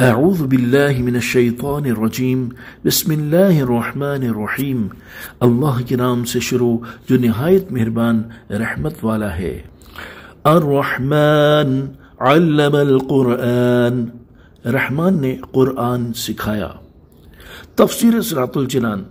اعوذ باللہ من الشیطان الرجیم بسم اللہ الرحمن الرحیم۔ اللہ کے نام سے شروع جو نہایت مہربان رحمت والا ہے۔ الرحمن علم القرآن، رحمان نے قرآن سکھایا۔ تفسیر صراط الجنان۔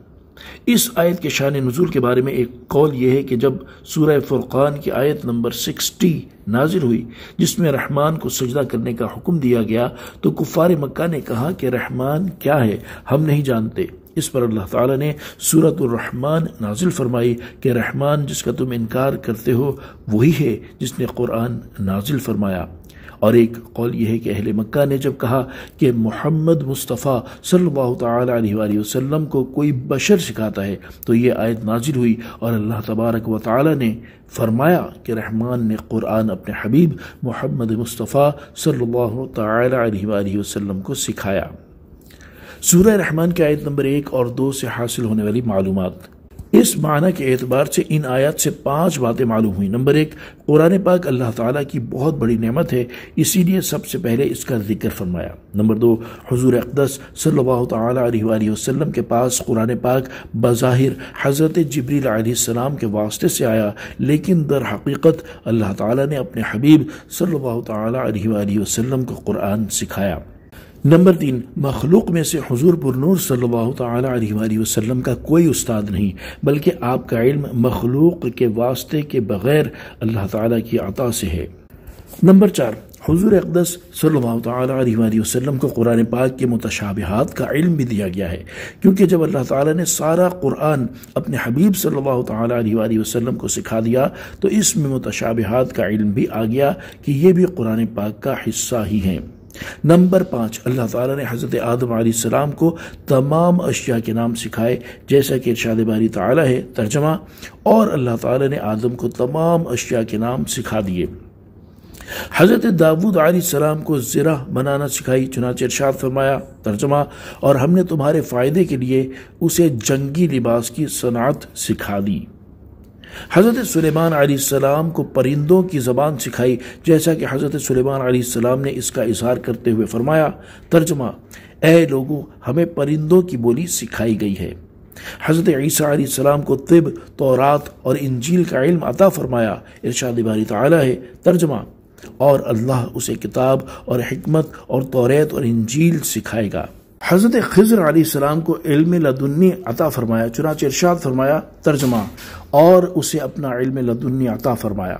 اس آیت کے شان نزول کے بارے میں ایک قول یہ ہے کہ جب سورہ فرقان کی آیت نمبر 60 نازل ہوئی جس میں رحمان کو سجدہ کرنے کا حکم دیا گیا تو کفار مکہ نے کہا کہ رحمان کیا ہے، ہم نہیں جانتے۔ اس پر اللہ تعالیٰ نے سورۃ الرحمن نازل فرمائی کہ رحمان جس کا تم انکار کرتے ہو وہی ہے جس نے قرآن نازل فرمایا۔ اور ایک قول یہ ہے کہ اہل مکہ نے جب کہا کہ محمد مصطفیٰ صلی اللہ تعالی علیہ وآلہ وسلم کو کوئی بشر سکھاتا ہے تو یہ آیت نازل ہوئی اور اللہ تبارک و تعالی نے فرمایا کہ رحمان نے قرآن اپنے حبیب محمد مصطفیٰ صلی اللہ تعالی علیہ وآلہ وسلم کو سکھایا۔ سورہ رحمان کی آیت نمبر 1 اور 2 سے حاصل ہونے والی معلومات۔ اس معنی کے اعتبار سے ان آیات سے 5 باتیں معلوم ہوئی۔ نمبر 1، قرآن پاک اللہ تعالیٰ کی بہت بڑی نعمت ہے، اسی لیے سب سے پہلے اس کا ذکر فرمایا۔ نمبر 2، حضور اقدس صلی اللہ تعالی علیہ وآلہ وسلم کے پاس قرآن پاک بظاہر حضرت جبریل علیہ السلام کے واسطے سے آیا، لیکن در حقیقت اللہ تعالیٰ نے اپنے حبیب صلی اللہ تعالی علیہ وآلہ وسلم کو قرآن سکھایا۔ نمبر 3، مخلوق میں سے حضور پر نور صلی اللہ تعالی علیہ وآلہ وسلم کا کوئی استاد نہیں، بلکہ آپ کا علم مخلوق کے واسطے کے بغیر اللہ تعالیٰ کی عطا سے ہے۔ نمبر 4، حضور اقدس صلی اللہ تعالی علیہ وآلہ وسلم کو قرآن پاک کے متشابہات کا علم بھی دیا گیا ہے، کیونکہ جب اللہ تعالیٰ نے سارا قرآن اپنے حبیب صلی اللہ تعالی علیہ وآلہ وسلم کو سکھا دیا تو اس میں متشابہات کا علم بھی آ گیا کہ یہ بھی قرآن پاک کا حصہ ہی ہیں۔ نمبر 5، اللہ تعالیٰ نے حضرت آدم علیہ السلام کو تمام اشیاء کے نام سکھائے، جیسا کہ ارشاد باری تعالیٰ ہے۔ ترجمہ، اور اللہ تعالیٰ نے آدم کو تمام اشیاء کے نام سکھا دیے۔ حضرت داود علیہ السلام کو زرہ بنانا سکھائی، چنانچہ ارشاد فرمایا۔ ترجمہ، اور ہم نے تمہارے فائدے کے لیے اسے جنگی لباس کی صنعت سکھا دی۔ حضرت سلیمان علیہ السلام کو پرندوں کی زبان سکھائی، جیسا کہ حضرت سلیمان علیہ السلام نے اس کا اظہار کرتے ہوئے فرمایا۔ ترجمہ، اے لوگو، ہمیں پرندوں کی بولی سکھائی گئی ہے۔ حضرت عیسیٰ علیہ السلام کو طب، تورات اور انجیل کا علم عطا فرمایا۔ ارشاد باری تعالیٰ ہے۔ ترجمہ، اور اللہ اسے کتاب اور حکمت اور توریت اور انجیل سکھائے گا۔ حضرت خضر علیہ السلام کو علم لدنی عطا فرمایا، چنانچہ ارشاد فرمایا۔ ترجمہ، اور اسے اپنا علم لدنی عطا فرمایا،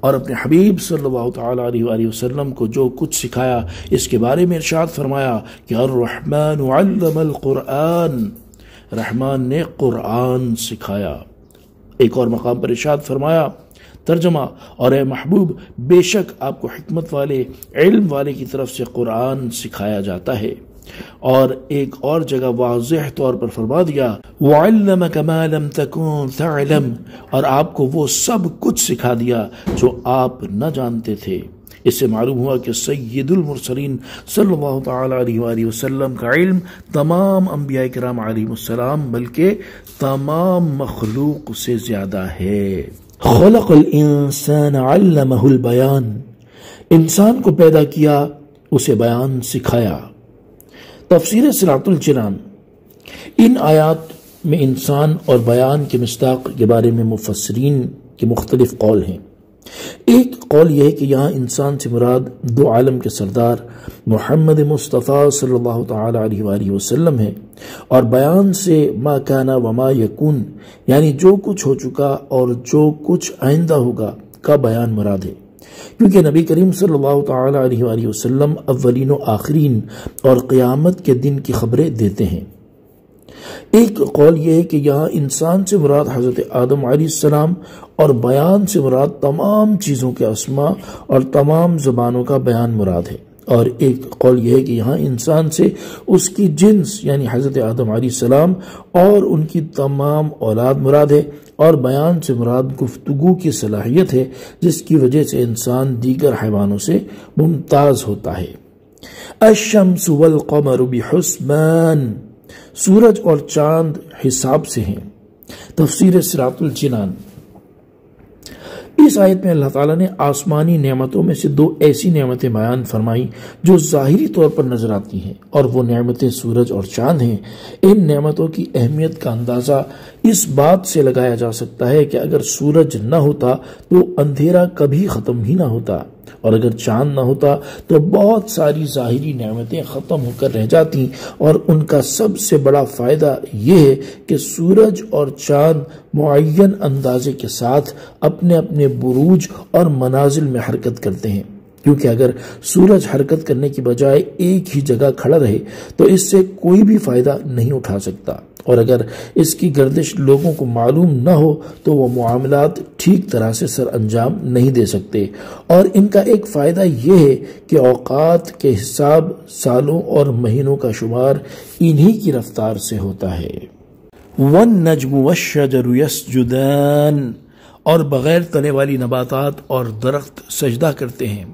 اور اپنے حبیب صلی اللہ تعالی علیہ وآلہ وسلم کو جو کچھ سکھایا اس کے بارے میں ارشاد فرمایا کہ الرحمن علم القرآن، رحمان نے قرآن سکھایا۔ ایک اور مقام پر ارشاد فرمایا۔ ترجمہ، اور اے محبوب، بے شک آپ کو حکمت والے، علم والے کی طرف سے قرآن سکھایا جاتا ہے۔ اور ایک اور جگہ واضح طور پر فرما دیا وَعَلَّمَكَ مَا لَمْ تَكُنْ تَعْلَمْ، اور آپ کو وہ سب کچھ سکھا دیا جو آپ نہ جانتے تھے۔ اس سے معلوم ہوا کہ سید المرسلین صلی اللہ تعالی علیہ وآلہ وسلم کا علم تمام انبیاء کرام علیہ السلام بلکہ تمام مخلوق سے زیادہ ہے۔ خلق الانسان علمہ البیان، انسان کو پیدا کیا، اسے بیان سکھایا۔ تفسیر صراط الجنان۔ ان آیات میں انسان اور بیان کے مصداق کے بارے میں مفسرین کے مختلف قول ہیں۔ ایک قول یہ ہے کہ یہاں انسان سے مراد دو عالم کے سردار محمد مصطفیٰ صلی اللہ تعالی علیہ وآلہ وسلم ہے، اور بیان سے ما کانا وما یکون، یعنی جو کچھ ہو چکا اور جو کچھ آئندہ ہوگا کا بیان مراد ہے، کیونکہ نبی کریم صلی اللہ تعالی علیہ وآلہ وسلم اولین و آخرین اور قیامت کے دن کی خبریں دیتے ہیں۔ ایک قول یہ ہے کہ یہاں انسان سے مراد حضرت آدم علیہ السلام اور بیان سے مراد تمام چیزوں کے اسماء اور تمام زبانوں کا بیان مراد ہے، اور ایک قول یہ ہے کہ یہاں انسان سے اس کی جنس یعنی حضرت آدم علیہ السلام اور ان کی تمام اولاد مراد ہے، اور بیان سے مراد گفتگو کی صلاحیت ہے جس کی وجہ سے انسان دیگر حیوانوں سے ممتاز ہوتا ہے۔ الشمس والقمر بحسبان، سورج اور چاند حساب سے ہیں۔ تفسیر صراط الجنان۔ اس آیت میں اللہ تعالیٰ نے آسمانی نعمتوں میں سے دو ایسی نعمتیں بیان فرمائی جو ظاہری طور پر نظر آتی ہیں، اور وہ نعمتیں سورج اور چاند ہیں۔ ان نعمتوں کی اہمیت کا اندازہ اس بات سے لگایا جا سکتا ہے کہ اگر سورج نہ ہوتا تو اندھیرا کبھی ختم ہی نہ ہوتا، اور اگر چاند نہ ہوتا تو بہت ساری ظاہری نعمتیں ختم ہو کر رہ جاتی، اور ان کا سب سے بڑا فائدہ یہ ہے کہ سورج اور چاند معین اندازے کے ساتھ اپنے اپنے بروج اور منازل میں حرکت کرتے ہیں، کیونکہ اگر سورج حرکت کرنے کی بجائے ایک ہی جگہ کھڑا رہے تو اس سے کوئی بھی فائدہ نہیں اٹھا سکتا، اور اگر اس کی گردش لوگوں کو معلوم نہ ہو تو وہ معاملات ٹھیک طرح سے سر انجام نہیں دے سکتے۔ اور ان کا ایک فائدہ یہ ہے کہ اوقات کے حساب، سالوں اور مہینوں کا شمار انہی کی رفتار سے ہوتا ہے۔ وَالنَّجْمُ وَالشَّجَرُ يَسْجُدَانِ، اور بغیر تنے والی نباتات اور درخت سجدہ کرتے ہیں۔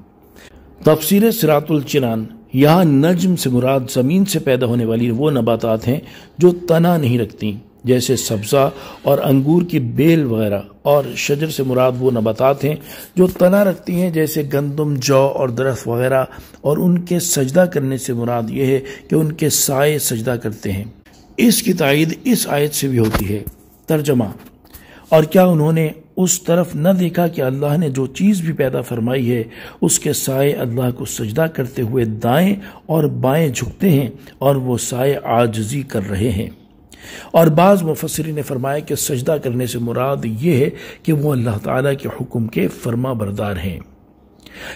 تفسیر صراط الجنان، یہاں نجم سے مراد زمین سے پیدا ہونے والی وہ نباتات ہیں جو تنا نہیں رکھتی، جیسے سبزہ اور انگور کی بیل وغیرہ، اور شجر سے مراد وہ نباتات ہیں جو تنا رکھتی ہیں، جیسے گندم، جو اور درخت وغیرہ، اور ان کے سجدہ کرنے سے مراد یہ ہے کہ ان کے سائے سجدہ کرتے ہیں۔ اس کی تائید اس آیت سے بھی ہوتی ہے۔ ترجمہ: اور کیا انہوں نے اس طرف نہ دیکھا کہ اللہ نے جو چیز بھی پیدا فرمائی ہے اس کے سائے اللہ کو سجدہ کرتے ہوئے دائیں اور بائیں جھکتے ہیں، اور وہ سائے عاجزی کر رہے ہیں۔ اور بعض مفسرین نے فرمایا کہ سجدہ کرنے سے مراد یہ ہے کہ وہ اللہ تعالیٰ کے حکم کے فرما بردار ہیں۔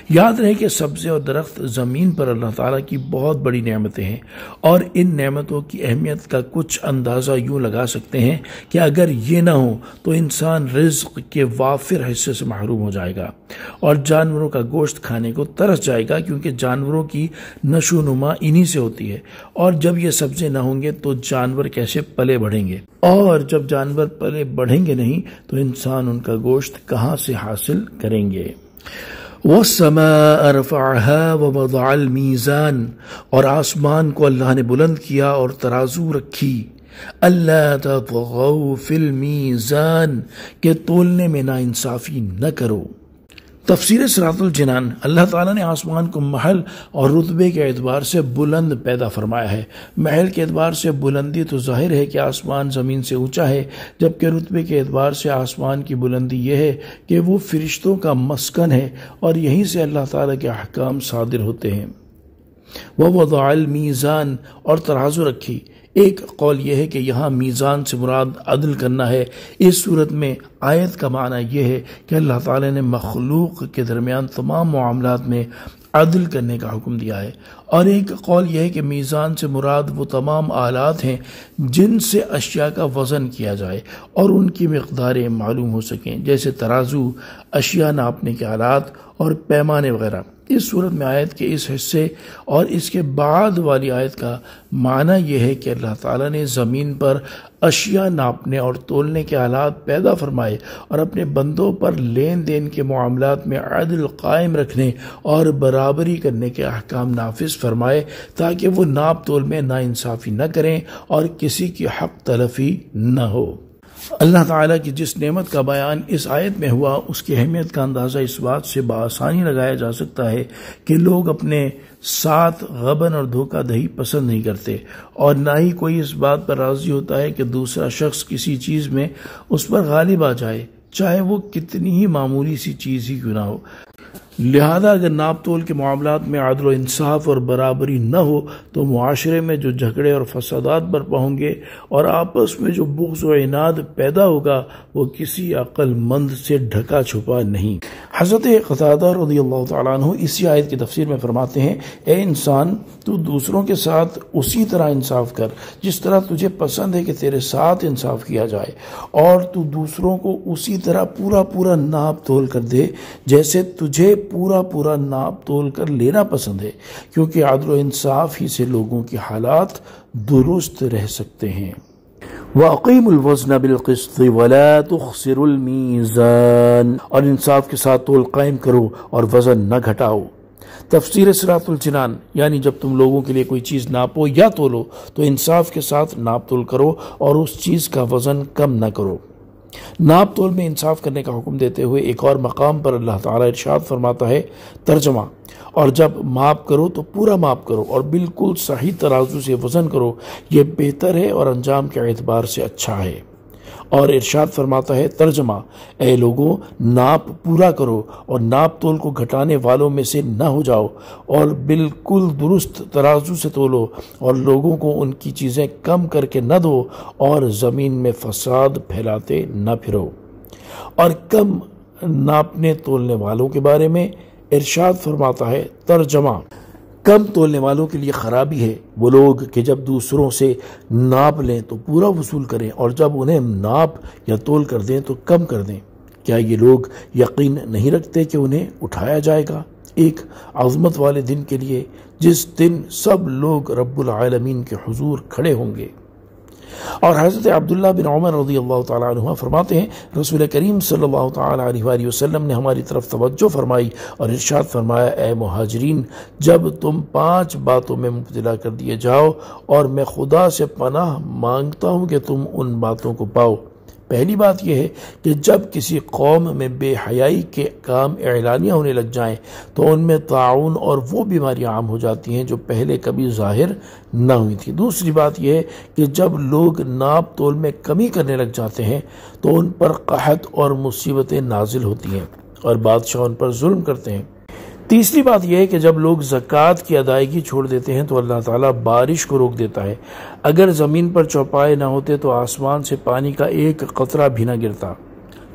یاد رہے کہ سبزے اور درخت زمین پر اللہ تعالیٰ کی بہت بڑی نعمتیں ہیں، اور ان نعمتوں کی اہمیت کا کچھ اندازہ یوں لگا سکتے ہیں کہ اگر یہ نہ ہو تو انسان رزق کے وافر حصے سے محروم ہو جائے گا، اور جانوروں کا گوشت کھانے کو ترس جائے گا، کیونکہ جانوروں کی نشو و نما انہی سے ہوتی ہے، اور جب یہ سبزے نہ ہوں گے تو جانور کیسے پلے بڑھیں گے، اور جب جانور پلے بڑھیں گے نہیں تو انسان ان کا گوشت کہاں سے حاصل کریں گے۔ وَالسَّمَاءَ رَفَعَهَا وَوَضَعَ الْمِيزَانَ، اور آسمان کو اللہ نے بلند کیا اور ترازو رکھی۔ أَلَّا تَطْغَوْا فِي الْمِيزَانِ، کہ تولنے میں ناانصافی نہ کرو۔ تفسیر صراط الجنان، اللہ تعالیٰ نے آسمان کو محل اور رتبے کے اعتبار سے بلند پیدا فرمایا ہے۔ محل کے اعتبار سے بلندی تو ظاہر ہے کہ آسمان زمین سے اونچا ہے، جبکہ رتبے کے اعتبار سے آسمان کی بلندی یہ ہے کہ وہ فرشتوں کا مسکن ہے، اور یہیں سے اللہ تعالیٰ کے احکام صادر ہوتے ہیں۔ وَوَضَعَ الْمِيزَانَ، اور ترازو رکھی۔ ایک قول یہ ہے کہ یہاں میزان سے مراد عدل کرنا ہے۔ اس صورت میں آیت کا معنی یہ ہے کہ اللہ تعالی نے مخلوق کے درمیان تمام معاملات میں عدل کرنے کا حکم دیا ہے، اور ایک قول یہ ہے کہ میزان سے مراد وہ تمام آلات ہیں جن سے اشیاء کا وزن کیا جائے اور ان کی مقداریں معلوم ہو سکیں، جیسے ترازو، اشیاء ناپنے کے آلات اور پیمانے وغیرہ۔ اس صورت میں آیت کے اس حصے اور اس کے بعد والی آیت کا معنی یہ ہے کہ اللہ تعالیٰ نے زمین پر اشیاء ناپنے اور تولنے کے آلات پیدا فرمائے، اور اپنے بندوں پر لین دین کے معاملات میں عدل قائم رکھنے اور برابری کرنے کے احکام نافذ فرمائے، تاکہ وہ ناپ تول میں ناانصافی نہ کریں اور کسی کی حق تلفی نہ ہو۔ اللہ تعالیٰ کی جس نعمت کا بیان اس آیت میں ہوا، اس کی اہمیت کا اندازہ اس بات سے بآسانی لگایا جا سکتا ہے کہ لوگ اپنے ساتھ غبن اور دھوکہ دہی پسند نہیں کرتے، اور نہ ہی کوئی اس بات پر راضی ہوتا ہے کہ دوسرا شخص کسی چیز میں اس پر غالب آ جائے، چاہے وہ کتنی ہی معمولی سی چیز ہی کیوں نہ ہو۔ لہذا اگر ناپ تول کے معاملات میں عدل و انصاف اور برابری نہ ہو تو معاشرے میں جو جھگڑے اور فسادات برپا ہوں گے اور آپس میں جو بغض و عناد پیدا ہوگا وہ کسی عقل مند سے ڈھکا چھپا نہیں۔ حضرت قتادہ رضی اللہ تعالیٰ عنہ اسی آیت کی تفسیر میں فرماتے ہیں، اے انسان، تو دوسروں کے ساتھ اسی طرح انصاف کر جس طرح تجھے پسند ہے کہ تیرے ساتھ انصاف کیا جائے، اور تو دوسروں کو اسی طرح پورا ناپ تول کر دے جیسے تجھے پورا ناپ تول کر لینا پسند ہے، کیونکہ عدل و انصاف ہی سے لوگوں کے حالات درست رہ سکتے ہیں۔ وَأَقِيمُوا الْوَزْنَ بِالْقِسْطِ وَلَا تُخْسِرُوا الْمِيزَانَ، اور انصاف کے ساتھ تول قائم کرو اور وزن نہ گھٹاؤ۔ تفسیر صراط الجنان، یعنی جب تم لوگوں کے لیے کوئی چیز ناپو یا تولو تو انصاف کے ساتھ ناپ تول کرو اور اس چیز کا وزن کم نہ کرو۔ ناپ تول میں انصاف کرنے کا حکم دیتے ہوئے ایک اور مقام پر اللہ تعالیٰ ارشاد فرماتا ہے ترجمہ، اور جب ماپ کرو تو پورا ماپ کرو اور بالکل صحیح ترازو سے وزن کرو، یہ بہتر ہے اور انجام کے اعتبار سے اچھا ہے۔ اور ارشاد فرماتا ہے ترجمہ، اے لوگوں ناپ پورا کرو اور ناپ تول کو گھٹانے والوں میں سے نہ ہو جاؤ، اور بالکل درست ترازو سے تولو، اور لوگوں کو ان کی چیزیں کم کر کے نہ دو، اور زمین میں فساد پھیلاتے نہ پھرو۔ اور کم ناپنے تولنے والوں کے بارے میں ارشاد فرماتا ہے ترجمہ، کم تولنے والوں کے لیے خرابی ہے وہ لوگ کہ جب دوسروں سے ناپ لیں تو پورا وصول کریں، اور جب انہیں ناپ یا تول کر دیں تو کم کر دیں۔ کیا یہ لوگ یقین نہیں رکھتے کہ انہیں اٹھایا جائے گا ایک عظمت والے دن کے لیے، جس دن سب لوگ رب العالمین کے حضور کھڑے ہوں گے؟ اور حضرت عبداللہ بن عمر رضی اللہ تعالیٰ عنہ فرماتے ہیں رسول کریم صلی اللہ تعالیٰ علیہ وآلہ وسلم نے ہماری طرف توجہ فرمائی اور ارشاد فرمایا، اے مہاجرین، جب تم 5 باتوں میں مبتلا کر دیے جاؤ اور میں خدا سے پناہ مانگتا ہوں کہ تم ان باتوں کو پاؤ۔ پہلی بات یہ ہے کہ جب کسی قوم میں بے حیائی کے کام اعلانیہ ہونے لگ جائیں تو ان میں طاعون اور وہ بیماریاں عام ہو جاتی ہیں جو پہلے کبھی ظاہر نہ ہوئی تھی۔ دوسری بات یہ ہے کہ جب لوگ ناپ تول میں کمی کرنے لگ جاتے ہیں تو ان پر قحط اور مصیبتیں نازل ہوتی ہیں اور بادشاہ ان پر ظلم کرتے ہیں۔ تیسری بات یہ ہے کہ جب لوگ زکوٰۃ کی ادائیگی چھوڑ دیتے ہیں تو اللہ تعالیٰ بارش کو روک دیتا ہے۔ اگر زمین پر چوپائے نہ ہوتے تو آسمان سے پانی کا ایک قطرہ بھی نہ گرتا۔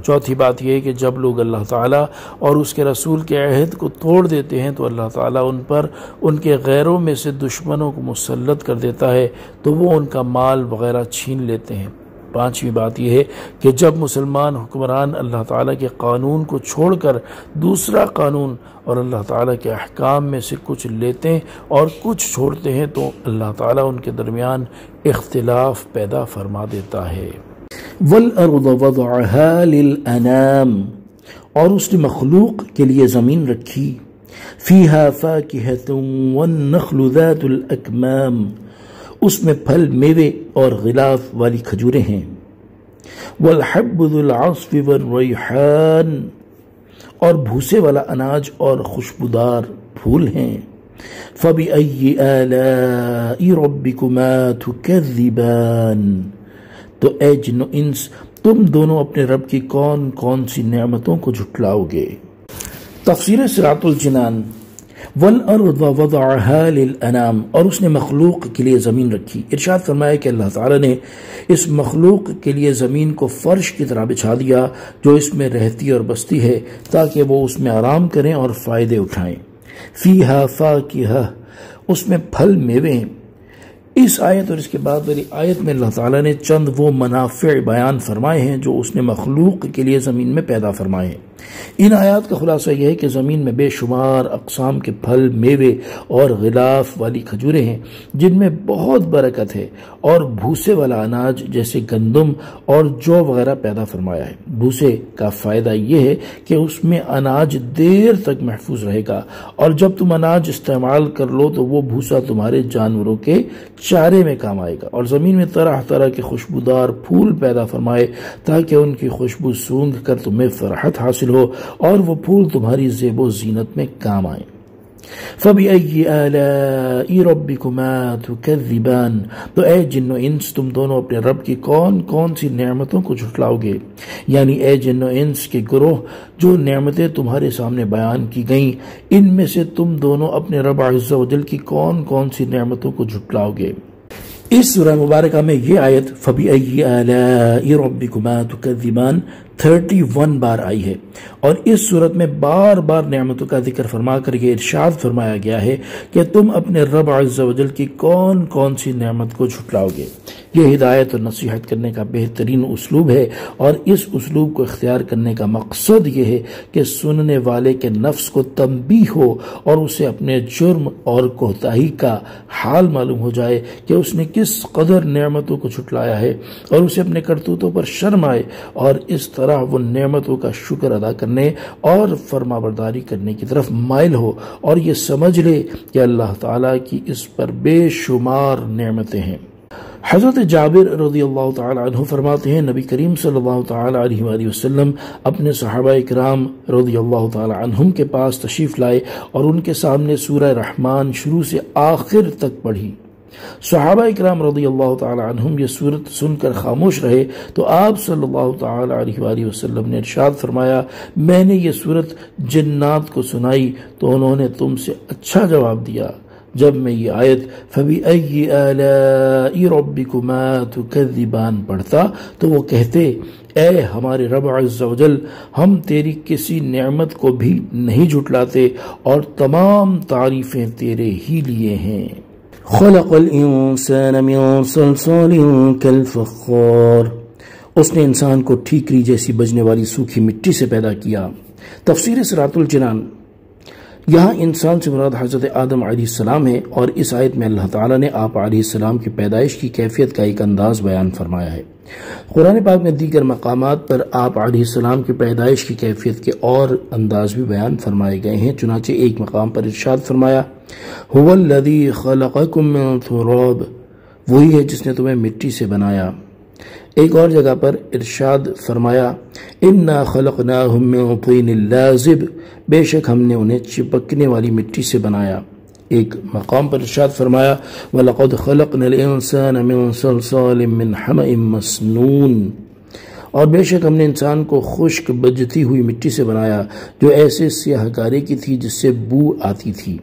چوتھی بات یہ ہے کہ جب لوگ اللہ تعالیٰ اور اس کے رسول کے عہد کو توڑ دیتے ہیں تو اللہ تعالیٰ ان پر ان کے غیروں میں سے دشمنوں کو مسلط کر دیتا ہے تو وہ ان کا مال وغیرہ چھین لیتے ہیں۔ پانچویں بات یہ ہے کہ جب مسلمان حکمران اللہ تعالیٰ کے قانون کو چھوڑ کر دوسرا قانون اور اللہ تعالیٰ کے احکام میں سے کچھ لیتے اور کچھ چھوڑتے ہیں تو اللہ تعالیٰ ان کے درمیان اختلاف پیدا فرما دیتا ہے۔ وَالْأَرْضَ وَضَعَهَا لِلْأَنَامِ، اور اس نے مخلوق کے لیے زمین رکھی، فِيهَا فَاكِهَةٌ وَالنَّخْلُ ذَاتُ الْأَكْمَامِ، اس میں پھل میوے اور غلاف والی کھجوریں ہیں، والحب ذو العصف والریحان، اور بھوسے والا اناج اور خوشبودار پھول ہیں۔ فَبِأَيِّ آلَاءِ رَبِّكُمَا تُكَذِّبَانِ، تو اے جن و انس تم دونوں اپنے رب کی کون کون سی نعمتوں کو جھٹلاؤ گے؟ تفسیر صراط الجنان۔ وَالْأَرْضَ وَضَعَهَا لِلْأَنَامِ، اور اس نے مخلوق کے لیے زمین رکھی۔ ارشاد فرمایا کہ اللہ تعالیٰ نے اس مخلوق کے لیے زمین کو فرش کی طرح بچھا دیا جو اس میں رہتی اور بستی ہے تاکہ وہ اس میں آرام کریں اور فائدے اٹھائیں۔ فِيهَا فَاكِهَةٌ، اس میں پھل میوے ہیں۔ اس آیت اور اس کے بعد والی آیت میں اللہ تعالیٰ نے چند وہ منافع بیان فرمائے ہیں جو اس نے مخلوق کے لیے زمین میں پیدا فرمائے ہیں۔ ان آیات کا خلاصہ یہ ہے کہ زمین میں بے شمار اقسام کے پھل میوے اور غلاف والی کھجوریں ہیں جن میں بہت برکت ہے، اور بھوسے والا اناج جیسے گندم اور جو وغیرہ پیدا فرمایا ہے۔ بھوسے کا فائدہ یہ ہے کہ اس میں اناج دیر تک محفوظ رہے گا، اور جب تم اناج استعمال کر لو تو وہ بھوسا تمہارے جانوروں کے چارے میں کام آئے گا۔ اور زمین میں طرح طرح کے خوشبودار پھول پیدا فرمائے تاکہ ان کی خوشبو سونگھ کر تمہیں فرحت حاصل ہو اور وہ پھول تمہاری زیب و زینت میں کام آئیں۔ فَبِأَيِّ آلَاءِ رَبِّكُمَا تُكَذِّبَانِ، تو اے جن و انس تم دونوں اپنے رب کی کون کون سی نعمتوں کو جھٹلاؤ گے؟ یعنی اے جن و انس کے گروہ، جو نعمتیں تمہارے سامنے بیان کی گئیں ان میں سے تم دونوں اپنے رب عز و جل کی کون کون سی نعمتوں کو جھٹلاؤ گے؟ اس سورہ مبارکہ میں یہ آیت فَبِأَيِّ آلَاءِ رَبِّكُمَا تُكَذِّبَانِ 31 بار آئی ہے، اور اس صورت میں بار بار نعمتوں کا ذکر فرما کر یہ ارشاد فرمایا گیا ہے کہ تم اپنے رب عز و جل کی کون کون سی نعمت کو جھٹلاؤ گے۔ یہ ہدایت اور نصیحت کرنے کا بہترین اسلوب ہے، اور اس اسلوب کو اختیار کرنے کا مقصد یہ ہے کہ سننے والے کے نفس کو تنبیہ ہو اور اسے اپنے جرم اور کوتاہی کا حال معلوم ہو جائے کہ اس نے کس قدر نعمتوں کو جھٹلایا ہے، اور اسے اپنے کرتوتوں پر شرم آئے، اور اس طرح وہ نعمتوں کا شکر ادا کرنے اور فرما برداری کرنے کی طرف مائل ہو، اور یہ سمجھ لے کہ اللہ تعالیٰ کی اس پر بے شمار نعمتیں ہیں۔ حضرت جابر رضی اللہ تعالی عنہ فرماتے ہیں نبی کریم صلی اللہ تعالی علیہ وآلہ وسلم اپنے صحابہ اکرام رضی اللہ تعالی عنہم کے پاس تشریف لائے اور ان کے سامنے سورہ رحمان شروع سے آخر تک پڑھی۔ صحابہ اکرام رضی اللہ تعالی عنہم یہ سورت سن کر خاموش رہے تو آپ صلی اللہ تعالی علیہ وآلہ وسلم نے ارشاد فرمایا، میں نے یہ سورت جنات کو سنائی تو انہوں نے تم سے اچھا جواب دیا۔ جب میں یہ آیت فَبِأَيِّ آلَاءِ رَبِّكُمَا تُكَذِّبَانِ پڑھتا تو وہ کہتے، اے ہمارے رب عز و جل، ہم تیری کسی نعمت کو بھی نہیں جھٹلاتے اور تمام تعریفیں تیرے ہی لیے ہیں۔ خلق الانسان من صلصال كالفخار، اس نے انسان کو ٹھیکری جیسی بجنے والی سوکھی مٹی سے پیدا کیا۔ تفسیر صراط الجنان، یہاں انسان سے مراد حضرت آدم علیہ السلام ہے، اور اس آیت میں اللہ تعالیٰ نے آپ علیہ السلام کی پیدائش کی کیفیت کا ایک انداز بیان فرمایا ہے۔ قرآن پاک میں دیگر مقامات پر آپ علیہ السلام کی پیدائش کی کیفیت کے اور انداز بھی بیان فرمائے گئے ہیں، چنانچہ ایک مقام پر ارشاد فرمایا، هو الذی خلقکم من تراب، وہی ہے جس نے تمہیں مٹی سے بنایا۔ ایک اور جگہ پر ارشاد فرمایا، انا خلقناہم من طین لازب، بے شک ہم نے انہیں چپکنے والی مٹی سے بنایا۔ ایک مقام پر ارشاد فرمایا، وَلَقَدْ خَلَقْنَا الْإِنسَانَ مِنْ صَلْصَالٍ مِّنْ حَمَإٍ مَّسْنُونٍ، اور بے شک ہم نے انسان کو خشک بجتی ہوئی مٹی سے بنایا جو ایسے سیاہ گارے کی تھی جس سے بو آتی تھی۔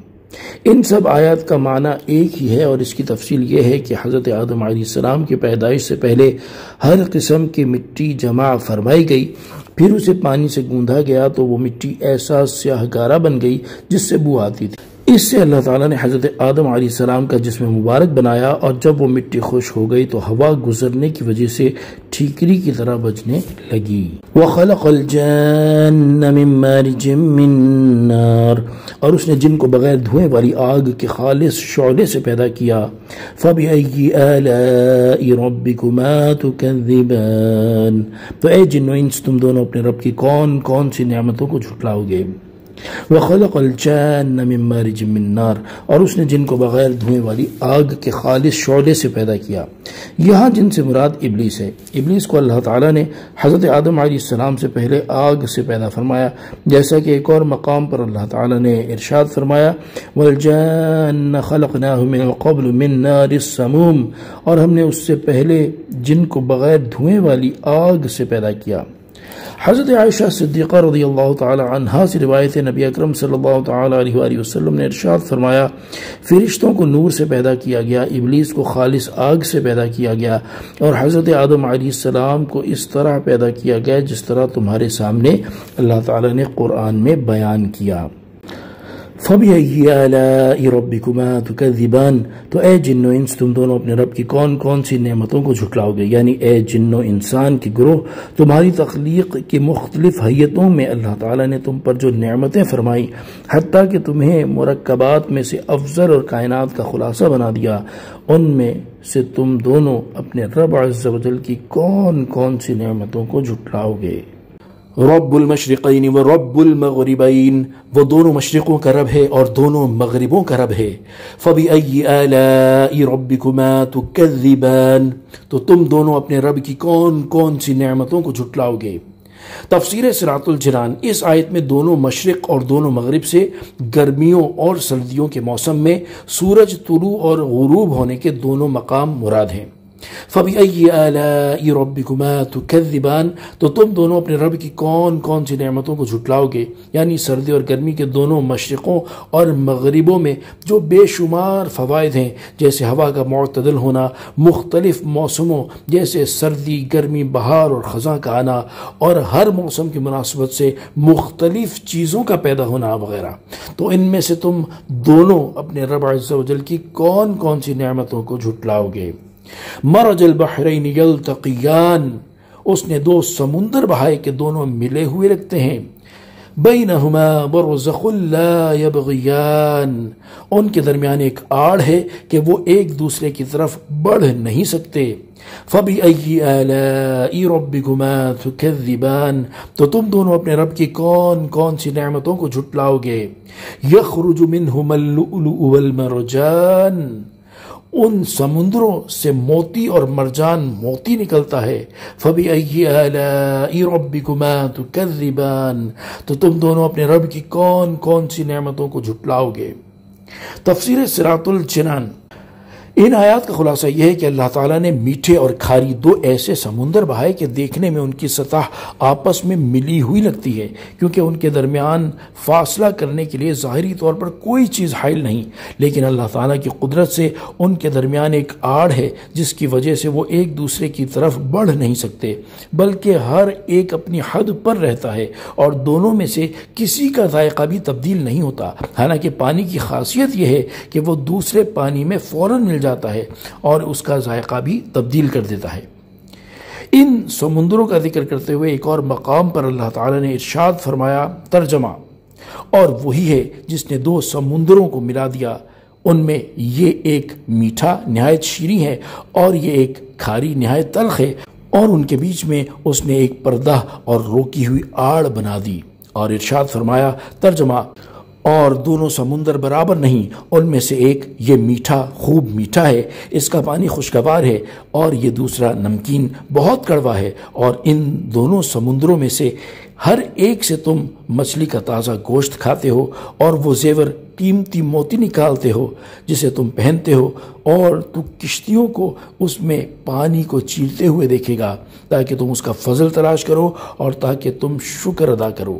ان سب آیات کا معنی ایک ہی ہے، اور اس کی تفصیل یہ ہے کہ حضرت آدم علیہ السلام کی پیدائش سے پہلے ہر قسم کی مٹی جمع فرمائی گئی، پھر اسے پانی سے گوندھا گیا تو وہ مٹی ایسا سیاہ گارا بن گئی جس سے بو آتی تھی۔ اس سے اللہ تعالیٰ نے حضرت آدم علیہ السلام کا جسم مبارک بنایا، اور جب وہ مٹی خشک ہو گئی تو ہوا گزرنے کی وجہ سے ٹھیکری کی طرح بجنے لگی۔ وَخَلَقَ الْجَانَّ مِن مَّارِجٍ مِّن نَّارٍ، اور اس نے جن کو بغیر دھوئیں والی آگ کے خالص شعلے سے پیدا کیا۔ فَبِأَيِّ آلَاءِ رَبِّكُمَا تُكَذِّبَانِ، تو اے جن و انس تم دونوں اپنے رب کی کون کون سی نعمتوں کو جھٹلاؤ گے۔ وَخَلَقَ الْجَانَّ مِن مَّارِجٍ مِّن نَّارٍ، اور اس نے جن کو بغیر دھوئیں والی آگ کے خالص شعلے سے پیدا کیا۔ یہاں جن سے مراد ابلیس ہے۔ ابلیس کو اللہ تعالیٰ نے حضرت آدم علیہ السلام سے پہلے آگ سے پیدا فرمایا، جیسا کہ ایک اور مقام پر اللہ تعالیٰ نے ارشاد فرمایا، وَالْجَانَّ خَلَقْنَاهُ مِن قَبْلُ مِن نَّارِ السَّمُومِ، اور ہم نے اس سے پہلے جن کو بغیر دھوئیں والی آگ سے پیدا کیا۔ حضرت عائشہ صدیقہ رضی اللہ تعالی عنہا سے روایت ہے، نبی اکرم صلی اللہ تعالی علیہ وآلہ وسلم نے ارشاد فرمایا، فرشتوں کو نور سے پیدا کیا گیا، ابلیس کو خالص آگ سے پیدا کیا گیا، اور حضرت آدم علیہ السلام کو اس طرح پیدا کیا گیا جس طرح تمہارے سامنے اللہ تعالی نے قرآن میں بیان کیا۔ فَبِأَيِّ آلَاءِ رَبِّكُمَا تُكَذِّبَانِ، تو اے جن و انس تم دونوں اپنے رب کی کون کون سی نعمتوں کو جھٹلاؤ گے، یعنی اے جن و انسان کی گروہ، تمہاری تخلیق کی مختلف حیتوں میں اللہ تعالیٰ نے تم پر جو نعمتیں فرمائی، حتیٰ کہ تمہیں مرکبات میں سے افضل اور کائنات کا خلاصہ بنا دیا، ان میں سے تم دونوں اپنے رب عز و جل کی کون کون سی نعمتوں کو جھٹلاؤ گے۔ رب المشرقین و رب المغربین، وہ دونوں مشرقوں کا رب ہے اور دونوں مغربوں کا رب ہے۔ فَبِأَيِّ آلَاءِ رَبِّكُمَا تُكَذِّبَانِ، تو تم دونوں اپنے رب کی کون کون سی نعمتوں کو جھٹلاؤ گے۔ تفسیر صراط الجنان، اس آیت میں دونوں مشرق اور دونوں مغرب سے گرمیوں اور سردیوں کے موسم میں سورج طلوع اور غروب ہونے کے دونوں مقام مراد ہیں۔ فَبِأَيِّ آلَاءِ رَبِّكُمَا تُكَذِّبَانِ، تو تم دونوں اپنے رب کی کون کون سی نعمتوں کو جھٹلاؤ گے، یعنی سردی اور گرمی کے دونوں مشرقوں اور مغربوں میں جو بے شمار فوائد ہیں، جیسے ہوا کا معتدل ہونا، مختلف موسموں جیسے سردی، گرمی، بہار اور خزاں کا آنا، اور ہر موسم کی مناسبت سے مختلف چیزوں کا پیدا ہونا وغیرہ، تو ان میں سے تم دونوں اپنے رب عز و جل کی کون کون سی نعمتوں کو جھٹلاؤ گے۔ مرج البحرین یلتقیان، اس نے دو سمندر بہائے کہ دونوں ملے ہوئے رکھتے ہیں۔ بینہما برزخ لا یبغیان، ان کے درمیان ایک آڑ ہے کہ وہ ایک دوسرے کی طرف بڑھ نہیں سکتے۔ فَبِأَيِّ آلَاءِ رَبِّكُمَا تُكَذِّبَانِ، تو تم دونوں اپنے رب کی کون کون سی نعمتوں کو جھٹلاؤ گے۔ یخرج منہما اللؤلؤ والمرجان، ان سمندروں سے موتی اور مرجان موتی نکلتا ہے. فَبِأَيِّ آلَاءِ رَبِّكُمَا تُكَذِّبَانِ، تو تم دونوں اپنے رب کی کون کون سی نعمتوں کو جھٹلاؤ گے. تفسیر صراط الجنان. ان آیات کا خلاصہ یہ ہے کہ اللہ تعالیٰ نے میٹھے اور کھاری دو ایسے سمندر بہائے کہ دیکھنے میں ان کی سطح آپس میں ملی ہوئی لگتی ہے، کیونکہ ان کے درمیان فاصلہ کرنے کے لیے ظاہری طور پر کوئی چیز حائل نہیں، لیکن اللہ تعالیٰ کی قدرت سے ان کے درمیان ایک آڑ ہے جس کی وجہ سے وہ ایک دوسرے کی طرف بڑھ نہیں سکتے، بلکہ ہر ایک اپنی حد پر رہتا ہے اور دونوں میں سے کسی کا ذائقہ بھی تبدیل نہیں ہوتا. حالانکہ پانی کی خاصیت یہ ہے کہ وہ دوسرے پانی میں فوراً مل جاتا ہے اور اس کا ذائقہ بھی تبدیل کر دیتا ہے. ان سمندروں کا ذکر کرتے ہوئے ایک اور مقام پر اللہ تعالیٰ نے ارشاد فرمایا، ترجمہ، اور وہی ہے جس نے دو سمندروں کو ملا دیا، ان میں یہ ایک میٹھا نہایت شیریں ہے اور یہ ایک کھاری نہایت تلخ ہے، اور ان کے بیچ میں اس نے ایک پردہ اور روکی ہوئی آڑ بنا دی. اور ارشاد فرمایا، ترجمہ، اور دونوں سمندر برابر نہیں، ان میں سے ایک یہ میٹھا خوب میٹھا ہے، اس کا پانی خوشگوار ہے، اور یہ دوسرا نمکین بہت کڑوا ہے، اور ان دونوں سمندروں میں سے ہر ایک سے تم مچھلی کا تازہ گوشت کھاتے ہو اور وہ زیور قیمتی موتی نکالتے ہو جسے تم پہنتے ہو، اور تو کشتیوں کو اس میں پانی کو چیرتے ہوئے دیکھے گا تاکہ تم اس کا فضل تلاش کرو اور تاکہ تم شکر ادا کرو.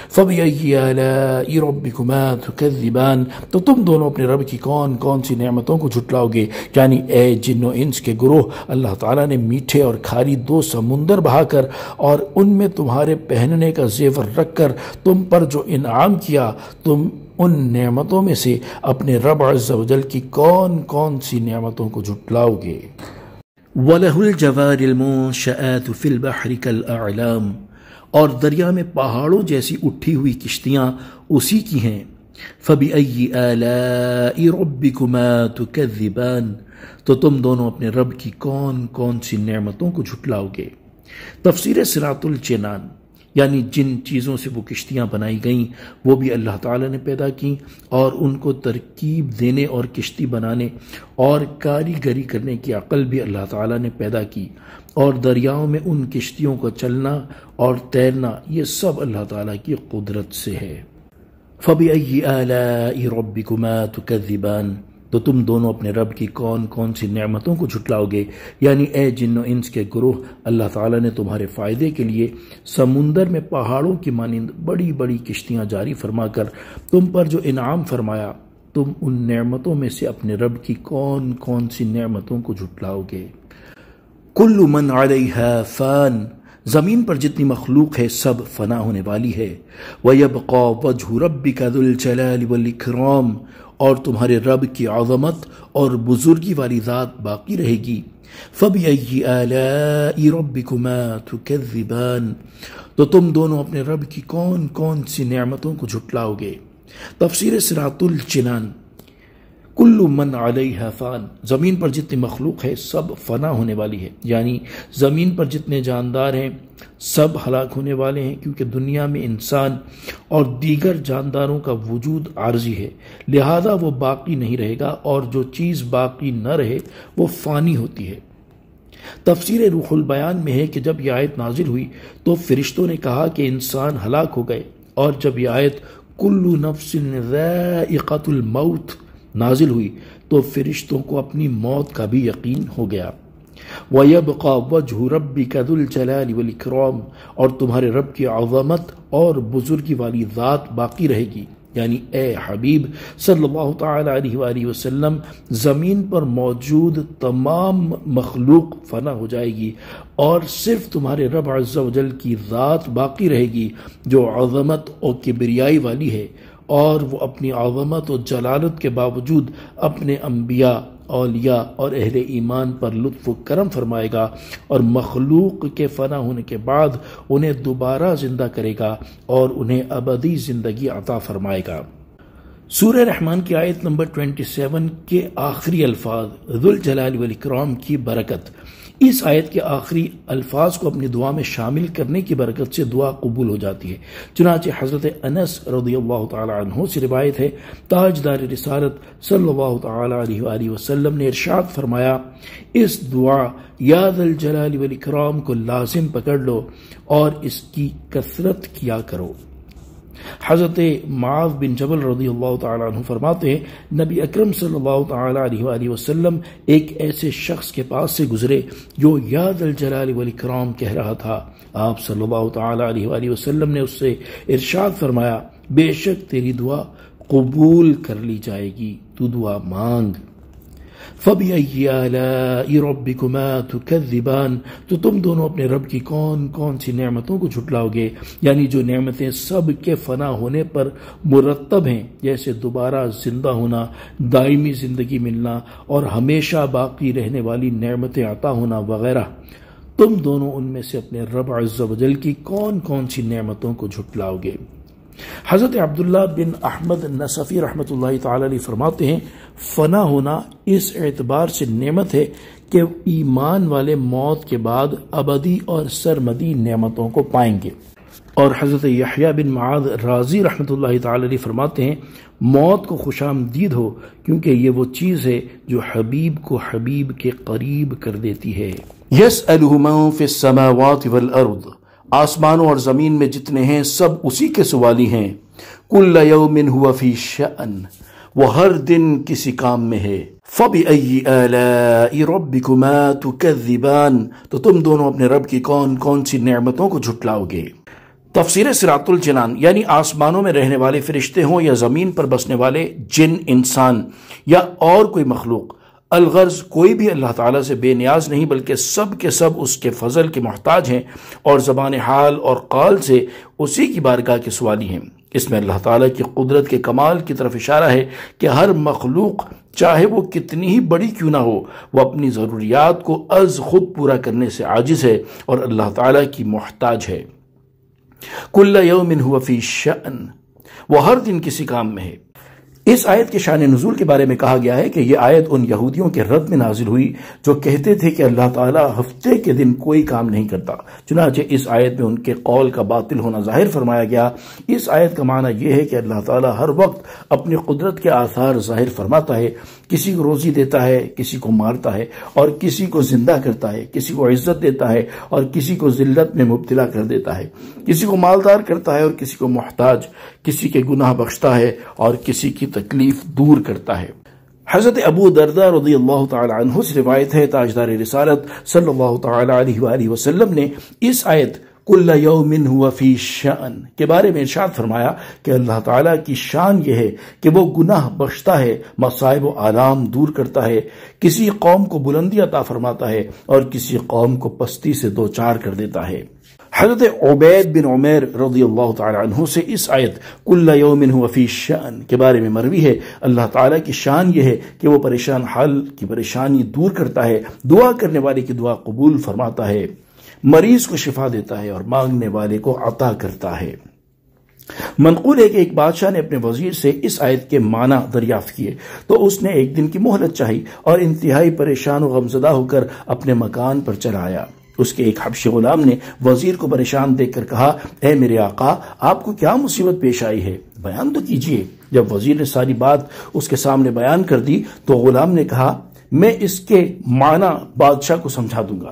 فَبِأَيِّ آلَاءِ رَبِّكُمَا تُكَذِّبَانِ، تو تم دونوں اپنے رب کی کون کون سی نعمتوں کو جھٹلاؤ گے. یعنی اے جن و انس کے گروہ، اللہ تعالیٰ نے میٹھے اور کھاری دو سمندر بہا کر اور ان میں تمہارے پہننے کا زیور رکھ کر تم پر جو انعام کیا، تم ان نعمتوں میں سے اپنے رب عز و جل کی کون کون سی نعمتوں کو جھٹلاؤ گے. وَلَهُ الْجَوَارِ الْمُنشَآتُ فِي الْبَحْرِ كَالْأَعْلَامِ، اور دریا میں پہاڑوں جیسی اٹھی ہوئی کشتیاں اسی کی ہیں. فَبِأَيِّ آلَاءِ رَبِّكُمَا تُكَذِّبَانِ، تو تم دونوں اپنے رب کی کون کون سی نعمتوں کو جھٹلاؤ گے. تفسیر صراط الجنان. یعنی جن چیزوں سے وہ کشتیاں بنائی گئیں وہ بھی اللہ تعالیٰ نے پیدا کی، اور ان کو ترکیب دینے اور کشتی بنانے اور کاریگری کرنے کی عقل بھی اللہ تعالیٰ نے پیدا کی، اور دریاؤں میں ان کشتیوں کو چلنا اور تیرنا یہ سب اللہ تعالیٰ کی قدرت سے ہے. فَبِأَيِّ آلَاءِ رَبِّكُمَا تُكَذِّبَانِ، تو تم دونوں اپنے رب کی کون کون سی نعمتوں کو جھٹلاؤ گے. یعنی اے جن و انس کے گروہ، اللہ تعالیٰ نے تمہارے فائدے کے لیے سمندر میں پہاڑوں کی مانند بڑی بڑی کشتیاں جاری فرما کر تم پر جو انعام فرمایا، تم ان نعمتوں میں سے اپنے رب کی کون کون سی نعمتوں کو جھٹلاؤ گے. کل من علیہا فان، زمین پر جتنی مخلوق ہے سب فنا ہونے والی ہے. وَيَبْقَى وَجْهُ رَبِّكَ ذُو الْجَلَالِ وَالْإِكْرَامِ، اور تمہارے رب کی عظمت اور بزرگی والی ذات باقی رہے گی. فَبِأَيِّ آلَاءِ رَبِّكُمَا تُكَذِّبَانِ، تو تم دونوں اپنے رب کی کون کون سی نعمتوں کو جھٹلاؤ گے. تفسیر صراط الجنان. کل من علیہا فان، زمین پر جتنی مخلوق ہے سب فنا ہونے والی ہے. یعنی زمین پر جتنے جاندار ہیں سب ہلاک ہونے والے ہیں، کیونکہ دنیا میں انسان اور دیگر جانداروں کا وجود عارضی ہے، لہذا وہ باقی نہیں رہے گا، اور جو چیز باقی نہ رہے وہ فانی ہوتی ہے. تفسیر روح البیان میں ہے کہ جب یہ آیت نازل ہوئی تو فرشتوں نے کہا کہ انسان ہلاک ہو گئے، اور جب یہ آیت کل نفس ذائقۃ الموت نازل ہوئی تو فرشتوں کو اپنی موت کا بھی یقین ہو گیا. وَيَبْقَى وَجْهُ رَبِّكَ ذُو الْجَلَالِ وَالْإِكْرَامِ، اور تمہارے رب کی عظمت اور بزرگی والی ذات باقی رہے گی. یعنی اے حبیب صلی اللہ تعالی علیہ وآلہ وسلم، زمین پر موجود تمام مخلوق فنا ہو جائے گی اور صرف تمہارے رب عز و جل کی ذات باقی رہے گی جو عظمت اور کبریائی والی ہے، اور وہ اپنی عظمت و جلالت کے باوجود اپنے انبیاء، اولیاء اور اہل ایمان پر لطف و کرم فرمائے گا، اور مخلوق کے فنا ہونے کے بعد انہیں دوبارہ زندہ کرے گا اور انہیں ابدی زندگی عطا فرمائے گا. سورہ رحمان کی آیت نمبر 27 کے آخری الفاظ ذو الجلال والاکرام کی برکت اس آیت کے آخری الفاظ کو اپنی دعا میں شامل کرنے کی برکت سے دعا قبول ہو جاتی ہے۔ چنانچہ حضرت انس رضی اللہ تعالی عنہ سے روایت ہے، تاجدار رسالت صلی اللہ تعالی علیہ وآلہ وسلم نے ارشاد فرمایا، اس دعا یا ذا الجلال والاکرام کو لازم پکڑ لو اور اس کی کثرت کیا کرو۔ حضرت معاذ بن جبل رضی اللہ تعالیٰ عنہ فرماتے ہیں، نبی اکرم صلی اللہ تعالیٰ علیہ وآلہ وسلم ایک ایسے شخص کے پاس سے گزرے جو یا ذا الجلال والاکرام کہہ رہا تھا۔ آپ صلی اللہ تعالیٰ علیہ وآلہ وسلم نے اس سے ارشاد فرمایا، بے شک تیری دعا قبول کر لی جائے گی، تو دعا مانگ۔ فَبِأَيِّ آلَاءِ رَبِّكُمَا تُكَذِّبَانِ، تو تم دونوں اپنے رب کی کون کون سی نعمتوں کو جھٹلاؤ گے، یعنی جو نعمتیں سب کے فنا ہونے پر مرتب ہیں، جیسے دوبارہ زندہ ہونا، دائمی زندگی ملنا اور ہمیشہ باقی رہنے والی نعمتیں عطا ہونا وغیرہ، تم دونوں ان میں سے اپنے رب عز و جل کی کون کون سی نعمتوں کو جھٹلاؤ گے۔ حضرت عبداللہ بن احمد نصفی رحمۃ اللہ تعالی علیہ فرماتے ہیں، فنا ہونا اس اعتبار سے نعمت ہے کہ ایمان والے موت کے بعد ابدی اور سرمدی نعمتوں کو پائیں گے۔ اور حضرت یحییٰ بن معاذ رازی رحمۃ اللہ تعالی علیہ فرماتے ہیں، موت کو خوش آمدید ہو، کیونکہ یہ وہ چیز ہے جو حبیب کو حبیب کے قریب کر دیتی ہے۔ یسألہ من فی السماوات والارض، آسمانوں اور زمین میں جتنے ہیں سب اسی کے سوالی ہیں۔ کل یوم ہوا فی شأن، وہ ہر دن کسی کام میں ہے۔ فبأی آلاء ربکما تکذبان، تو تم دونوں اپنے رب کی کون کون سی نعمتوں کو جھٹلاؤ گے۔ تفسیر صراط الجنان، یعنی آسمانوں میں رہنے والے فرشتے ہوں یا زمین پر بسنے والے جن، انسان یا اور کوئی مخلوق، الغرض کوئی بھی اللہ تعالیٰ سے بے نیاز نہیں، بلکہ سب کے سب اس کے فضل کے محتاج ہیں اور زبان حال اور قال سے اسی کی بارگاہ کے سوالی ہیں۔ اس میں اللہ تعالیٰ کی قدرت کے کمال کی طرف اشارہ ہے کہ ہر مخلوق چاہے وہ کتنی ہی بڑی کیوں نہ ہو، وہ اپنی ضروریات کو از خود پورا کرنے سے عاجز ہے اور اللہ تعالیٰ کی محتاج ہے۔ کل یوم ہوا فی شأن، وہ ہر دن کسی کام میں ہے۔ اس آیت کے شان نزول کے بارے میں کہا گیا ہے کہ یہ آیت ان یہودیوں کے رد میں نازل ہوئی جو کہتے تھے کہ اللہ تعالیٰ ہفتے کے دن کوئی کام نہیں کرتا۔ چنانچہ اس آیت میں ان کے قول کا باطل ہونا ظاہر فرمایا گیا۔ اس آیت کا معنی یہ ہے کہ اللہ تعالیٰ ہر وقت اپنی قدرت کے آثار ظاہر فرماتا ہے، کسی کو روزی دیتا ہے، کسی کو مارتا ہے اور کسی کو زندہ کرتا ہے، کسی کو عزت دیتا ہے اور کسی کو ذلت میں مبتلا کر دیتا ہے، کسی کو مالدار کرتا ہے اور کسی کو محتاج، کسی کے گناہ بخشتا ہے اور کسی کی تکلیف دور کرتا ہے۔ حضرت ابو درداء رضی اللہ تعالی عنہ سے روایت ہے، تاجدار رسالت صلی اللہ تعالی علیہ وآلہ وسلم نے اس آیت کل یوم ہوا فی شأن کے بارے میں ارشاد فرمایا کہ اللہ تعالیٰ کی شان یہ ہے کہ وہ گناہ بخشتا ہے، مصائب و آلام دور کرتا ہے، کسی قوم کو بلندی عطا فرماتا ہے اور کسی قوم کو پستی سے دوچار کر دیتا ہے۔ حضرت عبید بن عمیر رضی اللہ تعالی عنہ سے اس آیت کل یوم ہوا فی شأن کے بارے میں مروی ہے، اللہ تعالیٰ کی شان یہ ہے کہ وہ پریشان حال کی پریشانی دور کرتا ہے، دعا کرنے والے کی دعا قبول فرماتا ہے، مریض کو شفا دیتا ہے اور مانگنے والے کو عطا کرتا ہے۔ منقول ہے کہ ایک بادشاہ نے اپنے وزیر سے اس آیت کے معنی دریافت کیے تو اس نے ایک دن کی مہلت چاہی اور انتہائی پریشان و غمزدہ ہو کر اپنے مکان پر چلا آیا۔ اس کے ایک حبشی غلام نے وزیر کو پریشان دیکھ کر کہا، اے میرے آقا، آپ کو کیا مصیبت پیش آئی ہے؟ بیان تو کیجئے۔ جب وزیر نے ساری بات اس کے سامنے بیان کر دی تو غلام نے کہا، میں اس کے معنی بادشاہ کو سمجھا دوں گا۔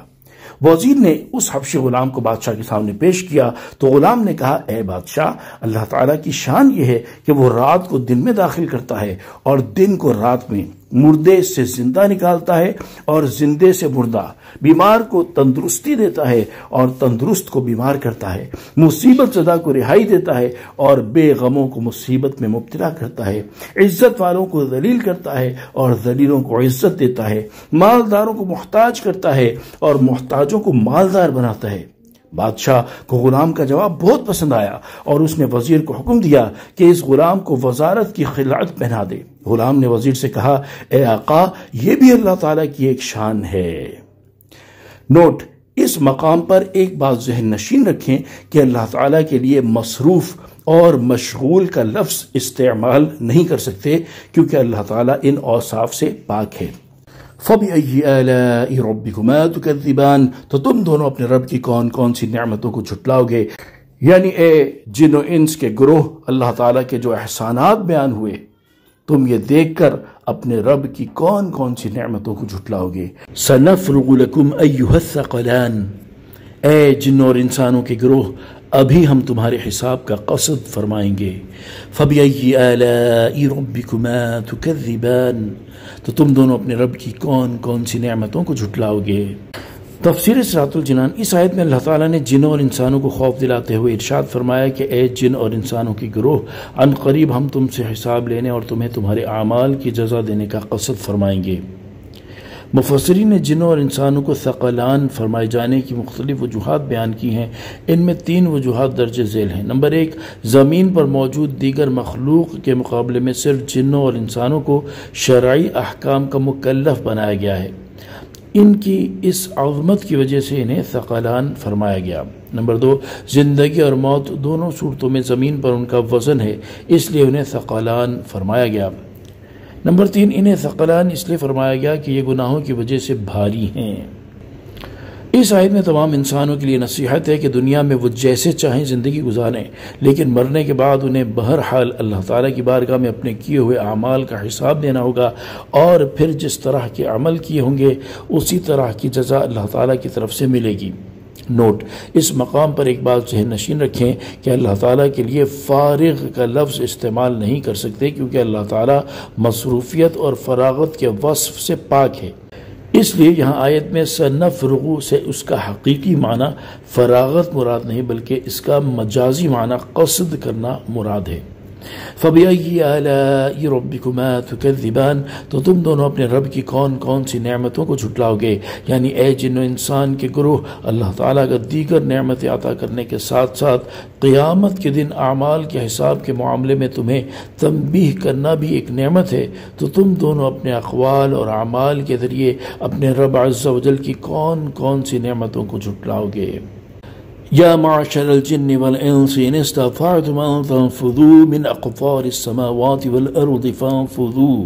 وزیر نے اس حبشی غلام کو بادشاہ کے سامنے پیش کیا تو غلام نے کہا، اے بادشاہ، اللہ تعالیٰ کی شان یہ ہے کہ وہ رات کو دن میں داخل کرتا ہے اور دن کو رات میں، مردے سے زندہ نکالتا ہے اور زندے سے مردہ، بیمار کو تندرستی دیتا ہے اور تندرست کو بیمار کرتا ہے، مصیبت زدہ کو رہائی دیتا ہے اور بے غموں کو مصیبت میں مبتلا کرتا ہے، عزت والوں کو ذلیل کرتا ہے اور ذلیلوں کو عزت دیتا ہے، مالداروں کو محتاج کرتا ہے اور محتاجوں کو مالدار بناتا ہے۔ بادشاہ کو غلام کا جواب بہت پسند آیا اور اس نے وزیر کو حکم دیا کہ اس غلام کو وزارت کی خلعت پہنا دے۔ غلام نے وزیر سے کہا، اے آقا، یہ بھی اللہ تعالیٰ کی ایک شان ہے۔ نوٹ: اس مقام پر ایک بات ذہن نشین رکھیں کہ اللہ تعالیٰ کے لیے مصروف اور مشغول کا لفظ استعمال نہیں کر سکتے کیونکہ اللہ تعالیٰ ان اوصاف سے پاک ہے۔ فَبِأَيِّ آلَاءِ رَبِّكُمَا تُكَذِّبَانِ، تو تم دونوں اپنے رب کی کون کون سی نعمتوں کو جھٹلاؤ گے؟ یعنی اے جن و انس کے گروہ، اللہ تعالیٰ کے جو احسانات بیان ہوئے، تم یہ دیکھ کر اپنے رب کی کون کون سی نعمتوں کو جھٹلاؤ گے۔ سَنَفْرُغُ لَكُمْ أَيُّهَا الثَّقَلَانِ، اے جنوں اور انسانوں کے گروہ، ابھی ہم تمہارے حساب کا قصد فرمائیں گے۔ فَبِأَيِّ آلَاءِ رَبِّكُمَا تُكَذِّبَانِ، تو تم دونوں اپنے رب کی کون کون سی نعمتوں کو جھٹلاؤ گے۔ تفسیر صراط الجنان، اس آیت میں اللہ تعالیٰ نے جنوں اور انسانوں کو خوف دلاتے ہوئے ارشاد فرمایا کہ اے جن اور انسانوں کی گروہ، عن قریب ہم تم سے حساب لینے اور تمہیں تمہارے اعمال کی جزا دینے کا قصد فرمائیں گے۔ مفسرین نے جنوں اور انسانوں کو ثقلان فرمائے جانے کی مختلف وجوہات بیان کی ہیں۔ ان میں 3 وجوہات درج ذیل ہیں۔ نمبر 1، زمین پر موجود دیگر مخلوق کے مقابلے میں صرف جنوں اور انسانوں کو شرعی احکام کا مکلف بنایا گیا ہے، ان کی اس عظمت کی وجہ سے انہیں ثقلان فرمایا گیا۔ نمبر 2، زندگی اور موت دونوں صورتوں میں زمین پر ان کا وزن ہے، اس لیے انہیں ثقلان فرمایا گیا۔ نمبر 3، انہیں ثقلان اس لیے فرمایا گیا کہ یہ گناہوں کی وجہ سے بھاری ہیں۔ اس آیت میں تمام انسانوں کے لیے نصیحت ہے کہ دنیا میں وہ جیسے چاہیں زندگی گزاریں، لیکن مرنے کے بعد انہیں بہرحال اللہ تعالیٰ کی بارگاہ میں اپنے کیے ہوئے اعمال کا حساب دینا ہوگا، اور پھر جس طرح کے عمل کیے ہوں گے اسی طرح کی جزا اللہ تعالیٰ کی طرف سے ملے گی۔ نوٹ، اس مقام پر ایک بات ذہن نشین رکھیں کہ اللہ تعالیٰ کے لیے فارغ کا لفظ استعمال نہیں کر سکتے، کیونکہ اللہ تعالیٰ مصروفیت اور فراغت کے وصف سے پاک ہے۔ اس لیے یہاں آیت میں سنفرغ سے اس کا حقیقی معنی فراغت مراد نہیں، بلکہ اس کا مجازی معنی قصد کرنا مراد ہے۔ فَبِأَيِّ آلَاءِ رَبِّكُمَا تُكَذِّبَانِ، تو تم دونوں اپنے رب کی کون کون سی نعمتوں کو جھٹلاؤ گے؟ یعنی اے جن و انسان کے گروہ، اللہ تعالیٰ کا دیگر نعمتیں عطا کرنے کے ساتھ ساتھ قیامت کے دن اعمال کے حساب کے معاملے میں تمہیں تنبیہ کرنا بھی ایک نعمت ہے، تو تم دونوں اپنے اقوال اور اعمال کے ذریعے اپنے رب عز و جل کی کون کون سی نعمتوں کو جھٹلاؤ گے۔ یا معشر الجن والانس ان استطعتم ان تنفذوا من اقطار السماوات والارض فانفذوا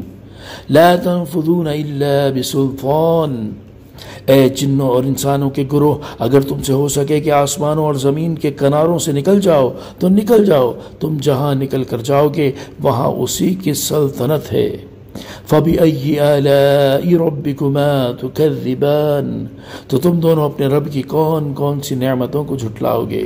لا تنفذون الا بسلطان، اے جنوں اور انسانوں کے گروہ، اگر تم سے ہو سکے کہ آسمانوں اور زمین کے کناروں سے نکل جاؤ تو نکل جاؤ، تم جہاں نکل کر جاؤ گے وہاں اسی کی سلطنت ہے۔ فَبِأَيِّ آلَاءِ رَبِّكُمَا تُكَذِّبَانِ، تو تم دونوں اپنے رب کی کون کون سی نعمتوں کو جھٹلاؤ گے۔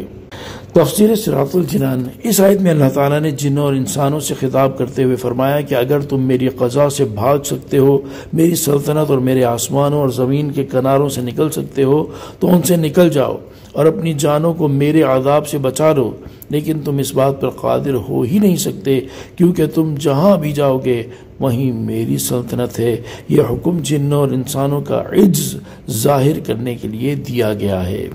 تفسیر صراط الجنان، اس آیت میں اللہ تعالیٰ نے جنوں اور انسانوں سے خطاب کرتے ہوئے فرمایا کہ اگر تم میری قضا سے بھاگ سکتے ہو، میری سلطنت اور میرے آسمانوں اور زمین کے کناروں سے نکل سکتے ہو تو ان سے نکل جاؤ اور اپنی جانوں کو میرے عذاب سے بچا لو، لیکن تم اس بات پر قادر ہو ہی نہیں سکتے، کیونکہ تم جہاں بھی جاؤ گے وہیں میری سلطنت ہے۔ یہ حکم جنوں اور انسانوں کا عجز ظاہر کرنے کے لیے دیا گیا ہے۔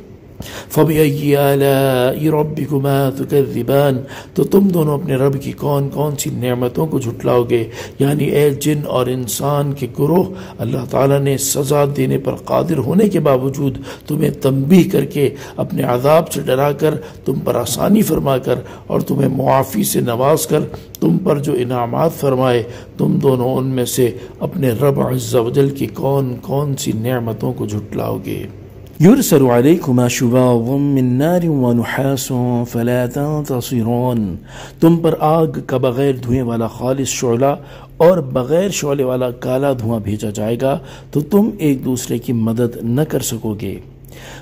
فَبِأَيِّ آلَاءِ رَبِّكُمَا تُكَذِّبَانِ، تو تم دونوں اپنے رب کی کون کون سی نعمتوں کو جھٹلاؤ گے؟ یعنی اے جن اور انسان کے گروہ، اللہ تعالیٰ نے سزا دینے پر قادر ہونے کے باوجود تمہیں تنبیہ کر کے، اپنے عذاب سے ڈرا کر، تم پر آسانی فرما کر اور تمہیں معافی سے نواز کر تم پر جو انعامات فرمائے، تم دونوں ان میں سے اپنے رب عز و جل کی کون کون سی نعمتوں کو جھٹلاؤ گے۔ يرسل عليكما شواظ من نار ونحاس فلا تنتصران، تم پر آگ کا بغیر دھوئیں والا خالص شعلہ اور بغیر شعلے والا کالا دھواں بھیجا جائے گا تو تم ایک دوسرے کی مدد نہ کر سکو گے۔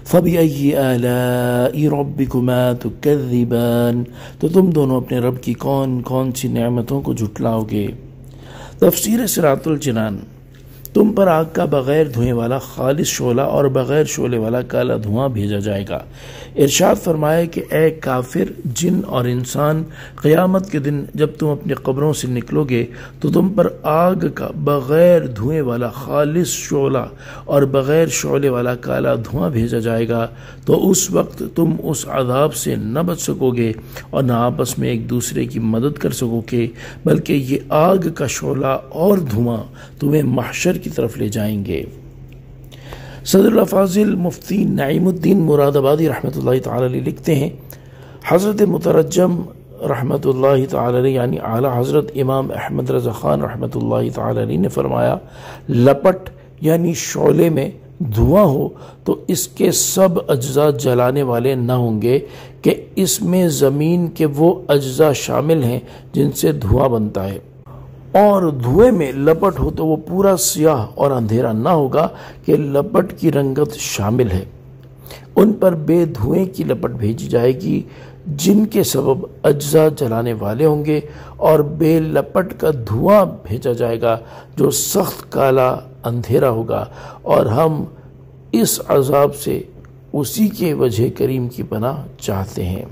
فَبِأَيِّ آلَاءِ رَبِّكُمَا تُكَذِّبَانِ، تو تم دونوں اپنے رب کی کون کون سی نعمتوں کو جھٹلاؤ گے۔ تفسیر صراط الجنان، تم پر آگ کا بغیر دھوئیں والا خالص شعلہ اور بغیر شعلے والا کالا دھواں بھیجا جائے گا۔ ارشاد فرمایا کہ اے کافر جن اور انسان، قیامت کے دن جب تم اپنی قبروں سے نکلو گے تو تم پر آگ کا بغیر دھوئیں والا خالص شعلہ اور بغیر شعلے والا کالا دھواں بھیجا جائے گا، تو اس وقت تم اس عذاب سے نہ بچ سکو گے اور نہ آپس میں ایک دوسرے کی مدد کر سکو گے، بلکہ یہ آگ کا شعلہ اور دھواں تمہیں محشر کی طرف لے جائیں گے۔ صدر الافاضل مفتی نعیم الدین مراد آبادی رحمۃ اللہ تعالی علیہ لکھتے ہیں، حضرت مترجم رحمۃ اللہ تعالی علیہ یعنی اعلیٰ حضرت امام احمد رضا خان رحمۃ اللہ تعالی علیہ نے فرمایا، لپٹ یعنی شعلے میں دھواں ہو تو اس کے سب اجزاء جلانے والے نہ ہوں گے کہ اس میں زمین کے وہ اجزاء شامل ہیں جن سے دھواں بنتا ہے، اور دھوئے میں لپٹ ہو تو وہ پورا سیاہ اور اندھیرا نہ ہوگا کہ لپٹ کی رنگت شامل ہے۔ ان پر بے دھوئیں کی لپٹ بھیجی جائے گی جن کے سبب اجزاء جلانے والے ہوں گے، اور بے لپٹ کا دھواں بھیجا جائے گا جو سخت کالا اندھیرا ہوگا، اور ہم اس عذاب سے اسی کے وجہ کریم کی پناہ چاہتے ہیں۔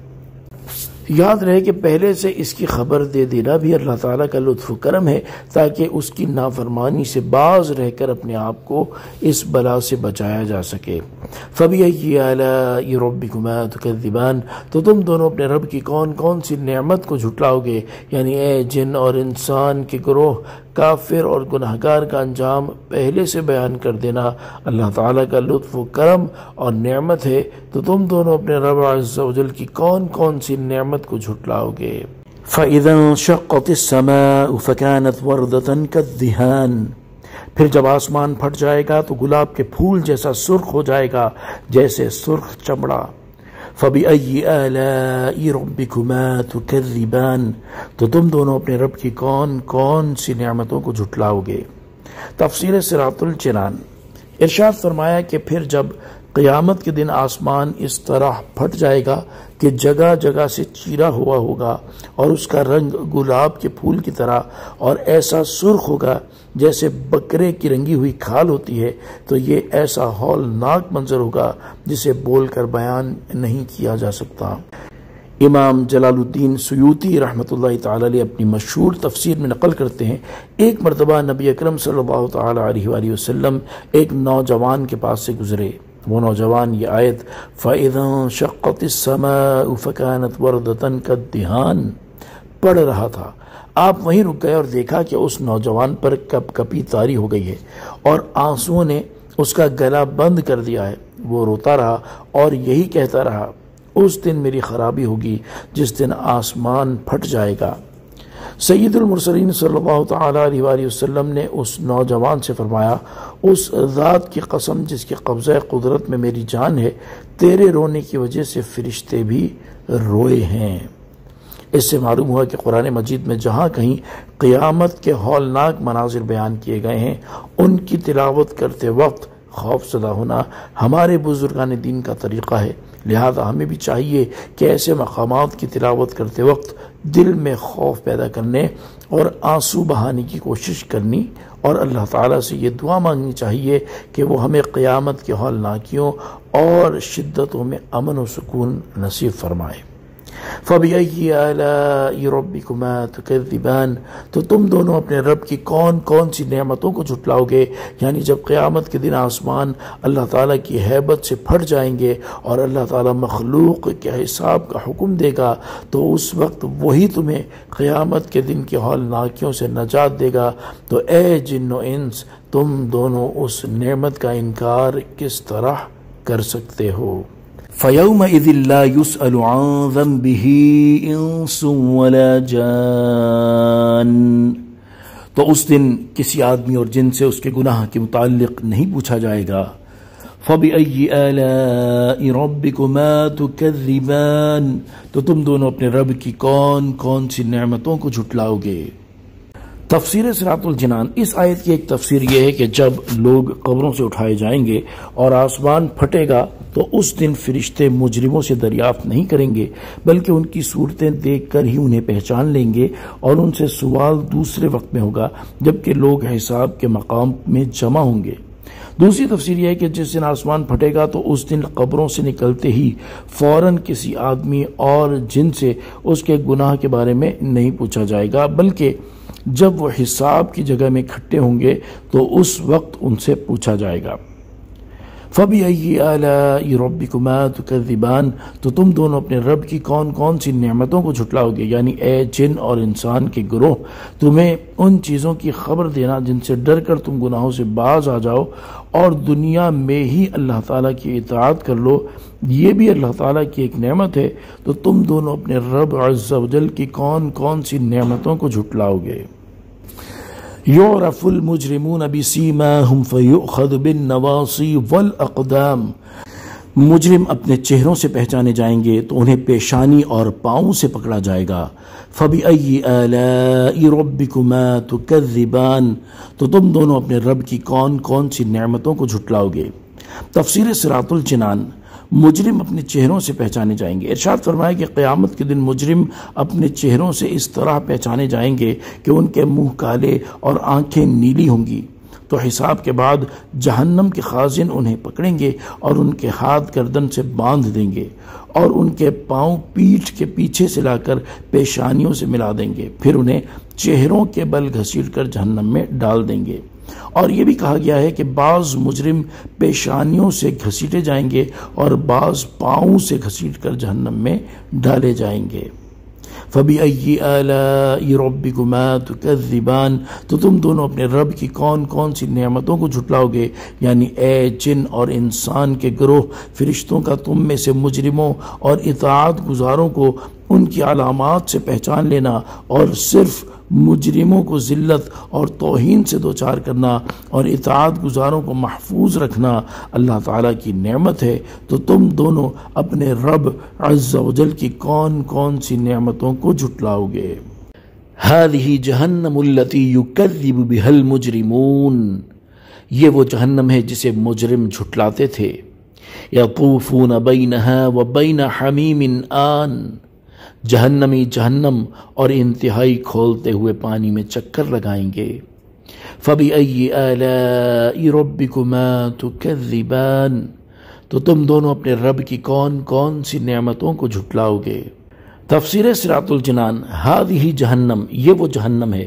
یاد رہے کہ پہلے سے اس کی خبر دے دینا بھی اللہ تعالیٰ کا لطف و کرم ہے تاکہ اس کی نافرمانی سے باز رہ کر اپنے آپ کو اس بلا سے بچایا جا سکے۔ فَبِأَيِّ آلَاءِ رَبِّكُمَا تُكَذِّبَانِ، تو تم دونوں اپنے رب کی کون کون سی نعمت کو جھٹلاؤ گے، یعنی اے جن اور انسان کے گروہ، کافر اور گناہگار کا انجام پہلے سے بیان کر دینا اللہ تعالیٰ کا لطف و کرم اور نعمت ہے، تو تم دونوں اپنے رب عز و جل کی کون کون سی نعمت کو جھٹلاؤ گے۔ فَإِذَا انشَقَّتِ السَّمَاءُ فَكَانَتْ وَرْدَةً كَالدِّهَانِ، پھر جب آسمان پھٹ جائے گا تو گلاب کے پھول جیسا سرخ ہو جائے گا جیسے سرخ چمڑا۔ فَبِأَيِّ آلَاءِ رَبِّكُمَا تُكَذِّبَانِ، تو تم دونوں اپنے رب کی کون کون سی نعمتوں کو جھٹلاؤ گے۔ تفسیر صراط الجنان، ارشاد فرمایا کہ پھر جب قیامت کے دن آسمان اس طرح پھٹ جائے گا کہ جگہ جگہ سے چیرا ہوا ہوگا، اور اس کا رنگ گلاب کے پھول کی طرح اور ایسا سرخ ہوگا جیسے بکرے کی رنگی ہوئی کھال ہوتی ہے، تو یہ ایسا ہولناک منظر ہوگا جسے بول کر بیان نہیں کیا جا سکتا۔ امام جلال الدین سیوطی رحمۃ اللہ تعالی علیہ اپنی مشہور تفسیر میں نقل کرتے ہیں، ایک مرتبہ نبی اکرم صلی اللہ تعالی علیہ وآلہ وسلم ایک نوجوان کے پاس سے گزرے۔ وہ نوجوان یہ آیت فَإِذَا انشَقَّتِ السَّمَاءُ فَكَانَتْ وَرْدَةً كَالدِّهَانِ پڑھ رہا تھا۔ آپ وہیں رک گئے اور دیکھا کہ اس نوجوان پر کپ کپی طاری ہو گئی ہے اور آنسوؤں نے اس کا گلا بند کر دیا ہے۔ وہ روتا رہا اور یہی کہتا رہا، اس دن میری خرابی ہوگی جس دن آسمان پھٹ جائے گا۔ سید المرسلین صلی اللہ تعالی علیہ وآلہ وسلم نے اس نوجوان سے فرمایا، اس ذات کی قسم جس کے قبضہ قدرت میں میری جان ہے، تیرے رونے کی وجہ سے فرشتے بھی روئے ہیں۔ اس سے معلوم ہوا کہ قرآن مجید میں جہاں کہیں قیامت کے ہولناک مناظر بیان کیے گئے ہیں، ان کی تلاوت کرتے وقت خوف زدہ ہونا ہمارے بزرگان دین کا طریقہ ہے، لہذا ہمیں بھی چاہیے کہ ایسے مقامات کی تلاوت کرتے وقت دل میں خوف پیدا کرنے اور آنسو بہانے کی کوشش کرنی، اور اللہ تعالیٰ سے یہ دعا مانگنی چاہیے کہ وہ ہمیں قیامت کے ہولناکیوں اور شدتوں میں امن و سکون نصیب فرمائے۔ فَبِأَيِّ آلَاءِ رَبِّكُمَا تُكَذِّبَانِ، تو تم دونوں اپنے رب کی کون کون سی نعمتوں کو جھٹلاؤ گے، یعنی جب قیامت کے دن آسمان اللہ تعالیٰ کی ہیبت سے پھٹ جائیں گے اور اللہ تعالیٰ مخلوق کے حساب کا حکم دے گا، تو اس وقت وہی تمہیں قیامت کے دن کی ہولناکیوں سے نجات دے گا۔ تو اے جن و انس، تم دونوں اس نعمت کا انکار کس طرح کر سکتے ہو؟ فَيَوْمَئِذٍ لَا يُسْأَلُ عَنْ ذَنْبِهِ إِنسٌ وَلَا جَانٌ، تو اس دن کسی آدمی اور جن سے اس کے گناہ کے متعلق نہیں پوچھا جائے گا۔ فَبِأَيِّ آلَاءِ رَبِّكُمَا تُكَذِّبَانِ، تو تم دونوں اپنے رب کی کون کون سی نعمتوں کو جھٹلاؤ گے۔ تفسیر صراط الجنان، اس آیت کی ایک تفسیر یہ ہے کہ جب لوگ قبروں سے اٹھائے جائیں گے اور آسمان پھٹے گا تو اس دن فرشتے مجرموں سے دریافت نہیں کریں گے، بلکہ ان کی صورتیں دیکھ کر ہی انہیں پہچان لیں گے، اور ان سے سوال دوسرے وقت میں ہوگا جبکہ لوگ حساب کے مقام میں جمع ہوں گے۔ دوسری تفسیر یہ ہے کہ جس دن آسمان پھٹے گا تو اس دن قبروں سے نکلتے ہی فوراً کسی آدمی اور جن سے اس کے گناہ کے بارے میں نہیں پوچھا جائے گا، بلکہ جب وہ حساب کی جگہ میں اکٹھے ہوں گے تو اس وقت ان سے پوچھا جائے گا۔ فَبِأَيِّ آلَاءِ رَبِّكُمَا تُكَذِّبَانِ، تو تم دونوں اپنے رب کی کون کون سی نعمتوں کو جھٹلاؤ گے، یعنی اے جن اور انسان کے گروہ، تمہیں ان چیزوں کی خبر دینا جن سے ڈر کر تم گناہوں سے باز آ جاؤ اور دنیا میں ہی اللہ تعالیٰ کی اطاعت کر لو، یہ بھی اللہ تعالیٰ کی ایک نعمت ہے۔ تو تم دونوں اپنے رب عز و جل کی کون کون سی نعمتوں کو جھٹلاؤ گے۔ یعرف المجرمون بسیماہم فیؤخذ بالنواصی والاقدام، مجرم اپنے چہروں سے پہچانے جائیں گے تو انہیں پیشانی اور پاؤں سے پکڑا جائے گا۔ فَبِأَيِّ آلَاءِ رَبِّكُمَا تُكَذِّبَانِ، تو تم دونوں اپنے رب کی کون کون سی نعمتوں کو جھٹلاؤ گے۔ تفسیر صراط الجنان، مجرم اپنے چہروں سے پہچانے جائیں گے۔ ارشاد فرمایا کہ قیامت کے دن مجرم اپنے چہروں سے اس طرح پہچانے جائیں گے کہ ان کے منہ کالے اور آنکھیں نیلی ہوں گی، تو حساب کے بعد جہنم کے خازن انہیں پکڑیں گے اور ان کے ہاتھ گردن سے باندھ دیں گے اور ان کے پاؤں پیٹھ کے پیچھے سے لا کر پیشانیوں سے ملا دیں گے، پھر انہیں چہروں کے بل گھسیٹ کر جہنم میں ڈال دیں گے۔ اور یہ بھی کہا گیا ہے کہ بعض مجرم پیشانیوں سے گھسیٹے جائیں گے اور بعض پاؤں سے گھسیٹ کر جہنم میں ڈالے جائیں گے۔ فَبِأَيِّ آلَاءِ رَبِّكُمَا تُكَذِّبَانِ، تو تم دونوں اپنے رب کی کون کون سی نعمتوں کو جھٹلاؤ گے، یعنی اے جن اور انسان کے گروہ، فرشتوں کا تم میں سے مجرموں اور اطاعت گزاروں کو ان کی علامات سے پہچان لینا اور صرف مجرموں کو ذلت اور توہین سے دوچار کرنا اور اطاعت گزاروں کو محفوظ رکھنا اللہ تعالیٰ کی نعمت ہے، تو تم دونوں اپنے رب عز و جل کی کون کون سی نعمتوں کو جھٹلاؤ گے۔ هذه جہنم التي يكذب بها المجرمون، یہ وہ جہنم ہے جسے مجرم جھٹلاتے تھے۔ يطوفون بينها وبين حميم آن، جہنمی جہنم اور انتہائی کھولتے ہوئے پانی میں چکر لگائیں گے۔ فَبِأَيِّ آلَاءِ رَبِّكُمَا تُكَذِّبَانِ، تو تم دونوں اپنے رب کی کون کون سی نعمتوں کو جھٹلاؤ گے۔ تفسیر صراط الجنان، ہذہ جہنم، یہ وہ جہنم ہے۔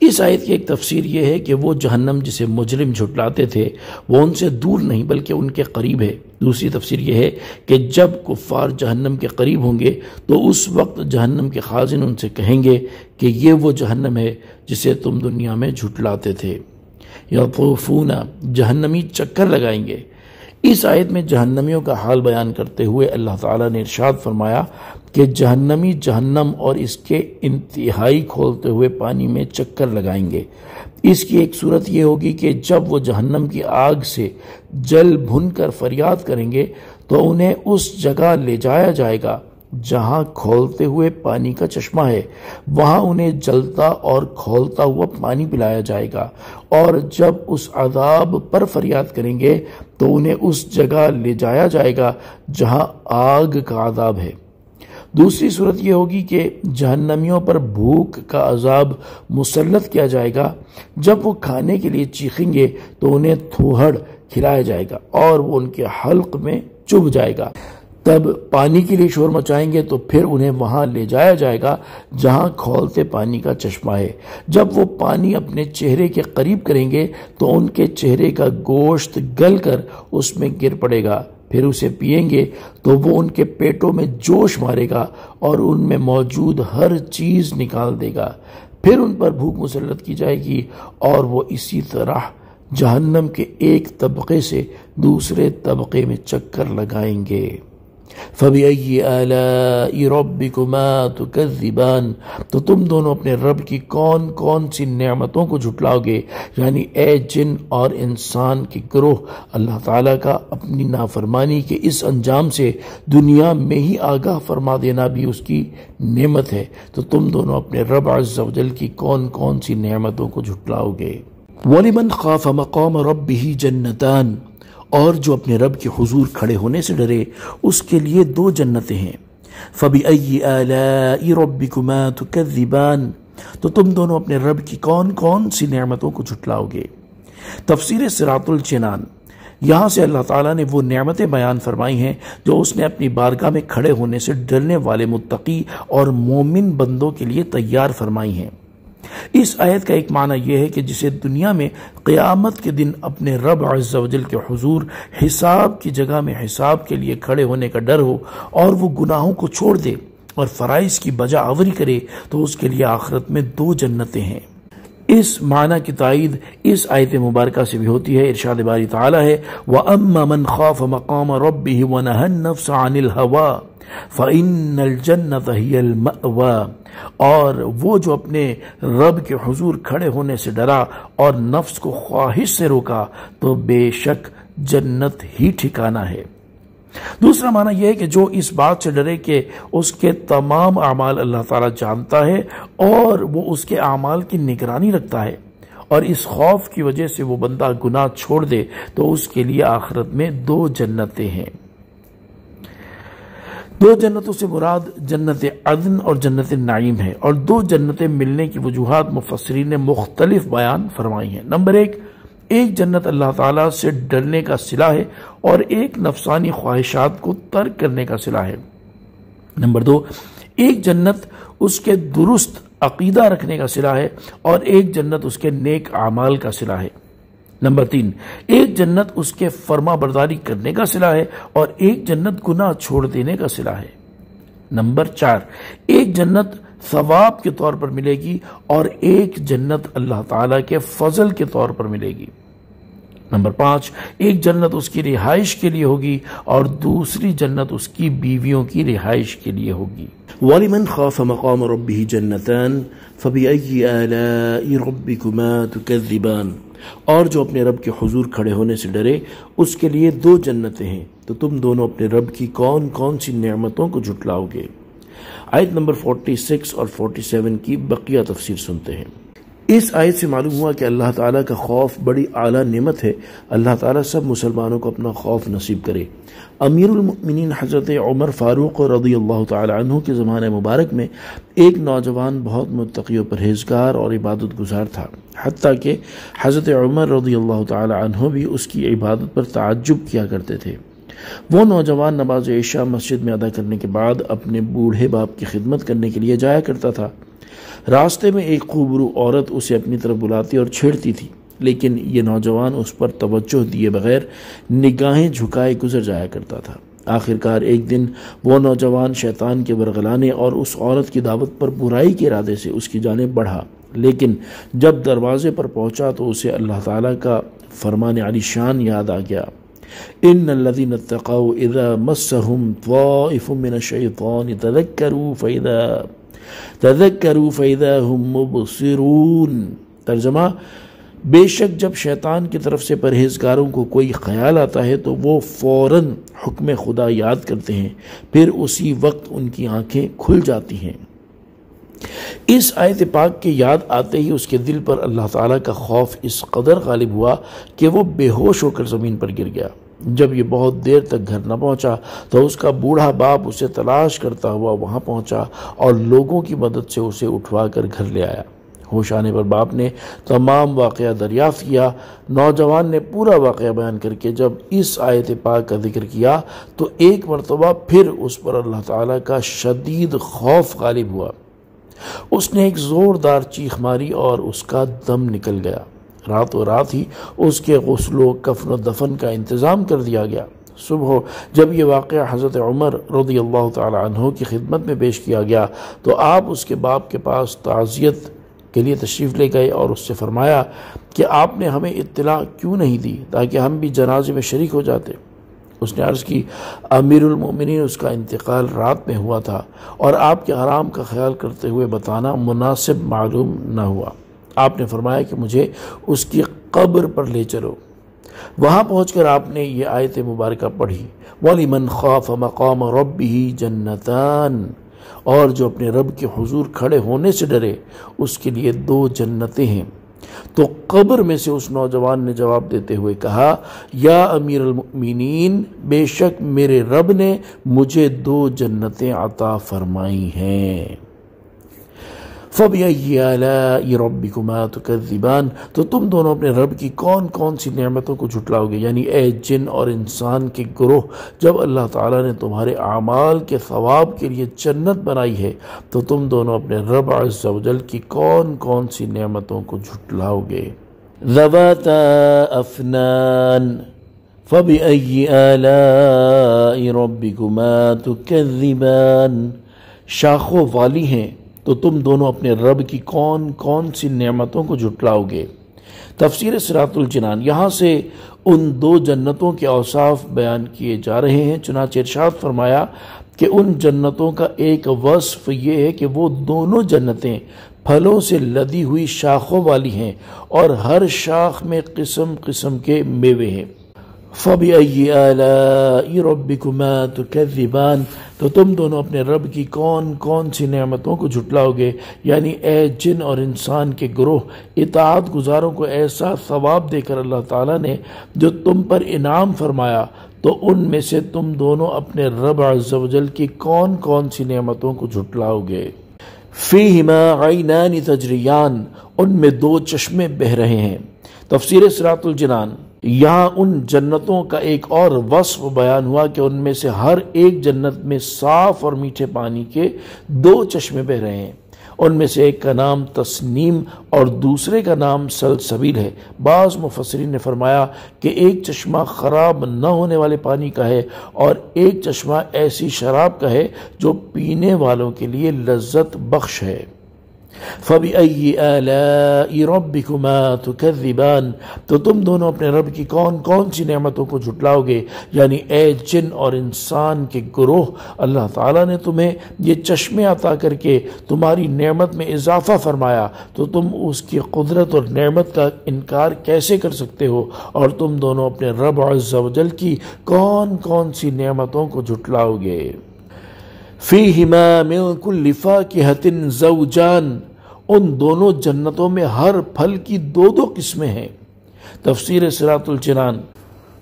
اس آیت کی ایک تفسیر یہ ہے کہ وہ جہنم جسے مجرم جھٹلاتے تھے وہ ان سے دور نہیں بلکہ ان کے قریب ہے۔ دوسری تفسیر یہ ہے کہ جب کفار جہنم کے قریب ہوں گے تو اس وقت جہنم کے خازن ان سے کہیں گے کہ یہ وہ جہنم ہے جسے تم دنیا میں جھٹلاتے تھے۔ یطوفون، جہنمی چکر لگائیں گے۔ اس آیت میں جہنمیوں کا حال بیان کرتے ہوئے اللہ تعالیٰ نے ارشاد فرمایا کہ جہنمی جہنم اور اس کے انتہائی کھولتے ہوئے پانی میں چکر لگائیں گے۔ اس کی ایک صورت یہ ہوگی کہ جب وہ جہنم کی آگ سے جل بھن کر فریاد کریں گے تو انہیں اس جگہ لے جایا جائے گا جہاں کھولتے ہوئے پانی کا چشمہ ہے، وہاں انہیں جلتا اور کھولتا ہوا پانی پلایا جائے گا، اور جب اس عذاب پر فریاد کریں گے تو انہیں اس جگہ لے جایا جائے گا جہاں آگ کا عذاب ہے۔ دوسری صورت یہ ہوگی کہ جہنمیوں پر بھوک کا عذاب مسلط کیا جائے گا، جب وہ کھانے کے لیے چیخیں گے تو انہیں تھوہڑ کھلایا جائے گا اور وہ ان کے حلق میں چبھ جائے گا، تب پانی کے لیے شور مچائیں گے تو پھر انہیں وہاں لے جایا جائے گا جہاں کھولتے پانی کا چشمہ ہے، جب وہ پانی اپنے چہرے کے قریب کریں گے تو ان کے چہرے کا گوشت گل کر اس میں گر پڑے گا، پھر اسے پئیں گے تو وہ ان کے پیٹوں میں جوش مارے گا اور ان میں موجود ہر چیز نکال دے گا، پھر ان پر بھوک مسلط کی جائے گی اور وہ اسی طرح جہنم کے ایک طبقے سے دوسرے طبقے میں چکر لگائیں گے۔ فَبِأَيِّ آلَاءِ رَبِّكُمَا تُكَذِّبَانِ، تو تم دونوں اپنے رب کی کون کون سی نعمتوں کو جھٹلاؤ گے، یعنی اے جن اور انسان کے گروہ، اللہ تعالیٰ کا اپنی نافرمانی کے اس انجام سے دنیا میں ہی آگاہ فرما دینا بھی اس کی نعمت ہے، تو تم دونوں اپنے رب عز و جل کی کون کون سی نعمتوں کو جھٹلاؤ گے۔ وَلِمَنْ خَافَ مَقَامَ رَبِّهِ جَنَّتَانِ، اور جو اپنے رب کے حضور کھڑے ہونے سے ڈرے اس کے لیے دو جنتیں ہیں۔ فَبِأَيِّ آلَاءِ رَبِّكُمَا تُكَذِّبَانِ، تو تم دونوں اپنے رب کی کون کون سی نعمتوں کو جھٹلاؤ گے۔ تفسیر صراط الجنان، یہاں سے اللہ تعالیٰ نے وہ نعمتیں بیان فرمائی ہیں جو اس نے اپنی بارگاہ میں کھڑے ہونے سے ڈرنے والے متقی اور مومن بندوں کے لیے تیار فرمائی ہیں۔ اس آیت کا ایک معنی یہ ہے کہ جسے دنیا میں قیامت کے دن اپنے رب عز و جل کے حضور حساب کی جگہ میں حساب کے لیے کھڑے ہونے کا ڈر ہو اور وہ گناہوں کو چھوڑ دے اور فرائض کی بجا آوری کرے تو اس کے لیے آخرت میں دو جنتیں ہیں۔ اس معنی کی تائید اس آیت مبارکہ سے بھی ہوتی ہے۔ ارشاد باری تعالی ہے وَأَمَّا مَنْ خَافَ مَقَامَ رَبِّهِ وَنَهَى النَّفْسَ عَنِ الْهَوَىٰ، فَإِنَّ الْجَنَّةَ هِيَ الْمَأْوَى، اور وہ جو اپنے رب کے حضور کھڑے ہونے سے ڈرا اور نفس کو خواہش سے روکا تو بے شک جنت ہی ٹھکانہ ہے۔ دوسرا معنی یہ ہے کہ جو اس بات سے ڈرے کہ اس کے تمام اعمال اللہ تعالیٰ جانتا ہے اور وہ اس کے اعمال کی نگرانی رکھتا ہے، اور اس خوف کی وجہ سے وہ بندہ گناہ چھوڑ دے تو اس کے لیے آخرت میں 2 جنتیں ہیں۔ 2 جنتوں سے مراد جنت عدن اور جنت نعیم ہے، اور 2 جنتیں ملنے کی وجوہات مفسرین نے مختلف بیان فرمائی ہیں۔ نمبر 1، ایک جنت اللہ تعالیٰ سے ڈرنے کا صلہ ہے اور ایک نفسانی خواہشات کو ترک کرنے کا صلہ ہے۔ نمبر 2، ایک جنت اس کے درست عقیدہ رکھنے کا صلہ ہے اور ایک جنت اس کے نیک اعمال کا صلہ ہے۔ نمبر 3، ایک جنت اس کے فرما برداری کرنے کا صلہ ہے اور ایک جنت گناہ چھوڑ دینے کا صلہ ہے۔ نمبر 4، ایک جنت ثواب کے طور پر ملے گی اور ایک جنت اللہ تعالیٰ کے فضل کے طور پر ملے گی۔ نمبر 5، ایک جنت اس کی رہائش کے لیے ہوگی اور دوسری جنت اس کی بیویوں کی رہائش کے لیے ہوگی۔ وَلِمَنْ خَافَ مَقَامَ رَبِّهِ جَنَّتَانِ فَبِأَيِّ آلَاءِ رَبِّكُمَا تُكَذِّبَانِ، اور جو اپنے رب کے حضور کھڑے ہونے سے ڈرے اس کے لیے 2 جنتیں ہیں، تو تم دونوں اپنے رب کی کون کون سی نعمتوں کو جھٹلاؤ گے۔ آیت نمبر 46 اور 47 کی بقیہ تفسیر سنتے ہیں۔ اس آیت سے معلوم ہوا کہ اللہ تعالیٰ کا خوف بڑی اعلیٰ نعمت ہے۔ اللہ تعالیٰ سب مسلمانوں کو اپنا خوف نصیب کرے۔ امیر المؤمنین حضرت عمر فاروق رضی اللہ تعالیٰ عنہ کے زمانہ مبارک میں ایک نوجوان بہت متقی و پرہیزگار اور عبادت گزار تھا، حتیٰ کہ حضرت عمر رضی اللہ تعالیٰ عنہ بھی اس کی عبادت پر تعجب کیا کرتے تھے۔ وہ نوجوان نماز عشاء مسجد میں ادا کرنے کے بعد اپنے بوڑھے باپ کی خدمت کرنے کے لیے جایا کرتا تھا۔ راستے میں ایک خوبرو عورت اسے اپنی طرف بلاتی اور چھیڑتی تھی، لیکن یہ نوجوان اس پر توجہ دیے بغیر نگاہیں جھکائے گزر جایا کرتا تھا۔ آخرکار ایک دن وہ نوجوان شیطان کے ورغلانے اور اس عورت کی دعوت پر برائی کے ارادے سے اس کی جانب بڑھا، لیکن جب دروازے پر پہنچا تو اسے اللہ تعالیٰ کا فرمان علی شان یاد آ گیا، ان الذين اتقوا اذا مسهم طائف من الشيطان تذكروا فاذا هم مبصرون۔ ترجمہ، بے شک جب شیطان کی طرف سے پرہیزگاروں کو کوئی خیال آتا ہے تو وہ فوراً حکم خدا یاد کرتے ہیں، پھر اسی وقت ان کی آنکھیں کھل جاتی ہیں۔ اس آیت پاک کے یاد آتے ہی اس کے دل پر اللہ تعالیٰ کا خوف اس قدر غالب ہوا کہ وہ بے ہوش ہو کر زمین پر گر گیا۔ جب یہ بہت دیر تک گھر نہ پہنچا تو اس کا بوڑھا باپ اسے تلاش کرتا ہوا وہاں پہنچا اور لوگوں کی مدد سے اسے اٹھوا کر گھر لے آیا۔ ہوش آنے پر باپ نے تمام واقعہ دریافت کیا۔ نوجوان نے پورا واقعہ بیان کر کے جب اس آیت پاک کا ذکر کیا تو ایک مرتبہ پھر اس پر اللہ تعالیٰ کا شدید خوف غالب ہوا۔ اس نے ایک زوردار چیخ ماری اور اس کا دم نکل گیا۔ راتوں رات ہی اس کے غسل و کفن و دفن کا انتظام کر دیا گیا۔ صبح جب یہ واقعہ حضرت عمر رضی اللہ تعالی عنہ کی خدمت میں پیش کیا گیا تو آپ اس کے باپ کے پاس تعزیت کے لیے تشریف لے گئے اور اس سے فرمایا کہ آپ نے ہمیں اطلاع کیوں نہیں دی تاکہ ہم بھی جنازے میں شریک ہو جاتے۔ اس نے عرض کی، امیر المؤمنین، اس کا انتقال رات میں ہوا تھا اور آپ کے آرام کا خیال کرتے ہوئے بتانا مناسب معلوم نہ ہوا۔ آپ نے فرمایا کہ مجھے اس کی قبر پر لے چلو۔ وہاں پہنچ کر آپ نے یہ آیت مبارکہ پڑھی، وَلِمَنْ خَافَ مَقَامَ رَبِّهِ جَنَّتَانِ، اور جو اپنے رب کے حضور کھڑے ہونے سے ڈرے اس کے لیے 2 جنتیں ہیں۔ تو قبر میں سے اس نوجوان نے جواب دیتے ہوئے کہا، یا امیر المؤمنین، بے شک میرے رب نے مجھے 2 جنتیں عطا فرمائی ہیں۔ فَبِأَيِّ آلَاءِ رَبِّكُمَا تُكَذِّبَانِ، تو تم دونوں اپنے رب کی کون کون سی نعمتوں کو جھٹلاؤ گے، یعنی اے جن اور انسان کے گروہ، جب اللہ تعالیٰ نے تمہارے اعمال کے ثواب کے لیے جنت بنائی ہے تو تم دونوں اپنے رب عز و جل کی کون کون سی نعمتوں کو جھٹلاؤ گے۔ ذَوَاتَا أَفْنَانٍ فَبِأَيِّ آلَاءِ رَبِّكُمَا تُكَذِّبَانِ، شاخوں والی ہیں تو تم دونوں اپنے رب کی کون کون سی نعمتوں کو جھٹلاؤ گے۔ تفسیر صراط الجنان، یہاں سے ان 2 جنتوں کے اوصاف بیان کیے جا رہے ہیں۔ چنانچہ ارشاد فرمایا کہ ان جنتوں کا ایک وصف یہ ہے کہ وہ دونوں جنتیں پھلوں سے لدی ہوئی شاخوں والی ہیں اور ہر شاخ میں قسم قسم کے میوے ہیں۔ فَبِأَيِّ آلَاءِ رَبِّكُمَا تُكَذِّبَانِ، تو تم دونوں اپنے رب کی کون کون سی نعمتوں کو جھٹلاؤ گے، یعنی اے جن اور انسان کے گروہ، اطاعت گزاروں کو ایسا ثواب دے کر اللہ تعالیٰ نے جو تم پر انعام فرمایا، تو ان میں سے تم دونوں اپنے رب عز و جل کی کون کون سی نعمتوں کو جھٹلاؤ گے۔ فِيهِمَا عَيْنَانِ تَجْرِيَانِ، ان میں دو چشمے بہہ رہے ہیں۔ تفسیر صراط الجنان، یہاں ان جنتوں کا ایک اور وصف بیان ہوا کہ ان میں سے ہر ایک جنت میں صاف اور میٹھے پانی کے دو چشمے بہہ رہے ہیں۔ ان میں سے ایک کا نام تسنیم اور دوسرے کا نام سلسبیل ہے۔ بعض مفسرین نے فرمایا کہ ایک چشمہ خراب نہ ہونے والے پانی کا ہے اور ایک چشمہ ایسی شراب کا ہے جو پینے والوں کے لیے لذت بخش ہے۔ فَبِأَيِّ آلَاءِ رَبِّكُمَا تُكَذِّبَانِ، تو تم دونوں اپنے رب کی کون کون سی نعمتوں کو جھٹلاؤ گے، یعنی اے جن اور انسان کے گروہ، اللہ تعالیٰ نے تمہیں یہ چشمے عطا کر کے تمہاری نعمت میں اضافہ فرمایا، تو تم اس کی قدرت اور نعمت کا انکار کیسے کر سکتے ہو، اور تم دونوں اپنے رب عز و جل کی کون کون سی نعمتوں کو جھٹلاؤ گے۔ فِيهِمَا مِن كُلِّ فَاكِهَةٍ زَوْجَانِ، ان دونوں جنتوں میں ہر پھل کی دو دو قسمیں ہیں۔ تفسیر صراط الجنان،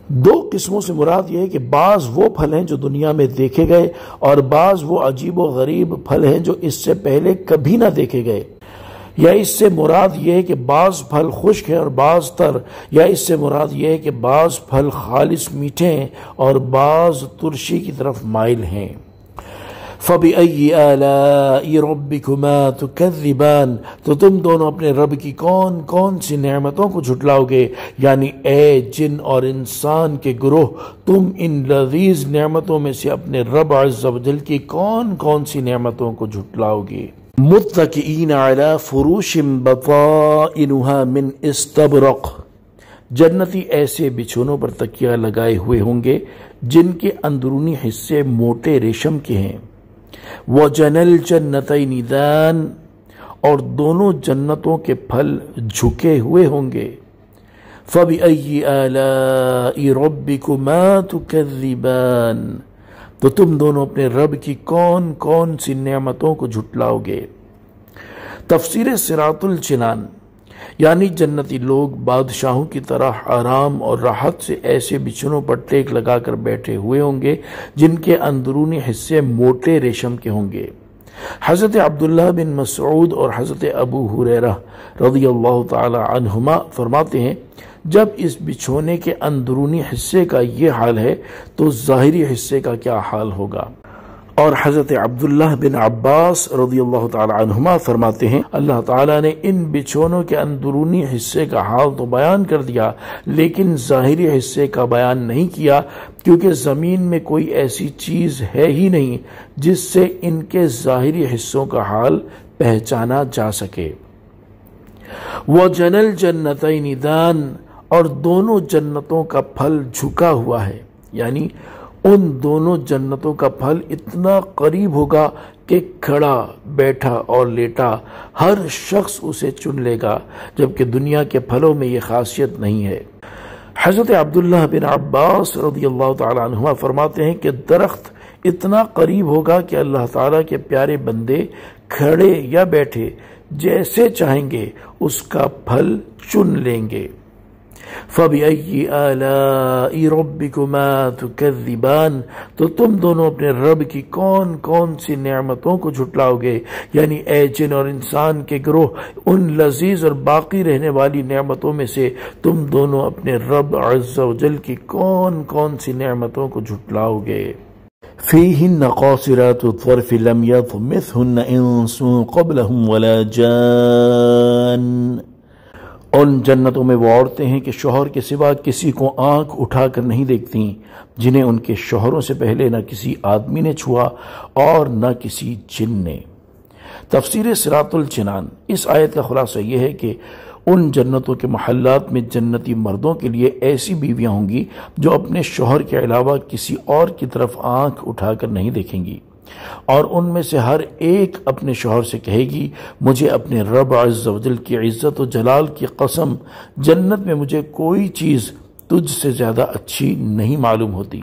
دو قسموں سے مراد یہ ہے کہ بعض وہ پھل ہیں جو دنیا میں دیکھے گئے اور بعض وہ عجیب و غریب پھل ہیں جو اس سے پہلے کبھی نہ دیکھے گئے، یا اس سے مراد یہ ہے کہ بعض پھل خشک ہیں اور بعض تر، یا اس سے مراد یہ ہے کہ بعض پھل خالص میٹھے ہیں اور بعض ترشی کی طرف مائل ہیں۔ فَبِأَيِّ آلَاءِ رَبِّكُمَا تُكَذِّبَانِ، تو تم دونوں اپنے رب کی کون کون سی نعمتوں کو جھٹلاؤ گے، یعنی اے جن اور انسان کے گروہ، تم ان لذیذ نعمتوں میں سے اپنے رب عز و جل کی کون کون سی نعمتوں کو جھٹلاؤ گے۔ مُتَّكِئِينَ عَلَى فُرُوشٍ بَطَائِنُهَا مِنْ اسْتَبْرَقٍ، جنتی ایسے بچھونوں پر تکیہ لگائے ہوئے ہوں گے جن کے اندرونی حصے موٹے ریشم کے ہیں۔ وَجَنَى الْجَنَّتَيْنِ دَانٍ، اور دونوں جنتوں کے پھل جھکے ہوئے ہوں گے۔ فَبِأَيِّ آلَاءِ رَبِّكُمَا تُكَذِّبَانِ، تو تم دونوں اپنے رب کی کون کون سی نعمتوں کو جھٹلاؤ گے۔ تفسیر صراط الجنان، یعنی جنتی لوگ بادشاہوں کی طرح آرام اور راحت سے ایسے بچھونوں پر ٹیک لگا کر بیٹھے ہوئے ہوں گے جن کے اندرونی حصے موٹے ریشم کے ہوں گے۔ حضرت عبداللہ بن مسعود اور حضرت ابو ہریرہ رضی اللہ تعالی عنہما فرماتے ہیں، جب اس بچھونے کے اندرونی حصے کا یہ حال ہے تو ظاہری حصے کا کیا حال ہوگا۔ اور حضرت عبداللہ بن عباس رضی اللہ تعالی عنہما فرماتے ہیں، اللہ تعالیٰ نے ان بچھونوں کے اندرونی حصے کا حال تو بیان کر دیا لیکن ظاہری حصے کا بیان نہیں کیا، کیونکہ زمین میں کوئی ایسی چیز ہے ہی نہیں جس سے ان کے ظاہری حصوں کا حال پہچانا جا سکے۔ وَجَنَى الْجَنَّتَيْنِ دَانٍ، اور دونوں جنتوں کا پھل جھکا ہوا ہے، یعنی ان دونوں جنتوں کا پھل اتنا قریب ہوگا کہ کھڑا، بیٹھا اور لیٹا ہر شخص اسے چن لے گا، جبکہ دنیا کے پھلوں میں یہ خاصیت نہیں ہے۔ حضرت عبداللہ بن عباس رضی اللہ تعالی عنہما فرماتے ہیں کہ درخت اتنا قریب ہوگا کہ اللہ تعالیٰ کے پیارے بندے کھڑے یا بیٹھے جیسے چاہیں گے اس کا پھل چن لیں گے۔ فَبِأَيِّ آلَاءِ رَبِّكُمَا تُكَذِّبَانِ، تو تم دونوں اپنے رب کی کون کون سی نعمتوں کو جھٹلاؤ گے، یعنی اے جن اور انسان کے گروہ، ان لذیذ اور باقی رہنے والی نعمتوں میں سے تم دونوں اپنے رب عز و جل کی کون کون سی نعمتوں کو جھٹلاؤ گے۔ فِيهِنَّ قَاصِرَاتُ الطَّرْفِ لَمْ يَطْمِثْهُنَّ إِنسٌ قَبْلَهُمْ وَلَا جَانٌّ، ان جنتوں میں وہ عورتیں ہیں کہ شوہر کے سوا کسی کو آنکھ اٹھا کر نہیں دیکھتی، جنہیں ان کے شوہروں سے پہلے نہ کسی آدمی نے چھوا اور نہ کسی جن نے۔ تفسیر صراط الجنان، اس آیت کا خلاصہ یہ ہے کہ ان جنتوں کے محلات میں جنتی مردوں کے لیے ایسی بیویاں ہوں گی جو اپنے شوہر کے علاوہ کسی اور کی طرف آنکھ اٹھا کر نہیں دیکھیں گی۔ اور ان میں سے ہر ایک اپنے شوہر سے کہے گی مجھے اپنے رب عز و جل کی عزت و جلال کی قسم جنت میں مجھے کوئی چیز تجھ سے زیادہ اچھی نہیں معلوم ہوتی۔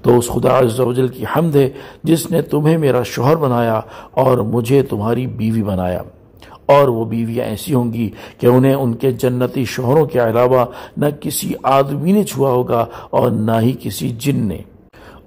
تو اس خدا عز و جل کی حمد ہے جس نے تمہیں میرا شوہر بنایا اور مجھے تمہاری بیوی بنایا۔ اور وہ بیویاں ایسی ہوں گی کہ انہیں ان کے جنتی شوہروں کے علاوہ نہ کسی آدمی نے چھوا ہوگا اور نہ ہی کسی جن نے۔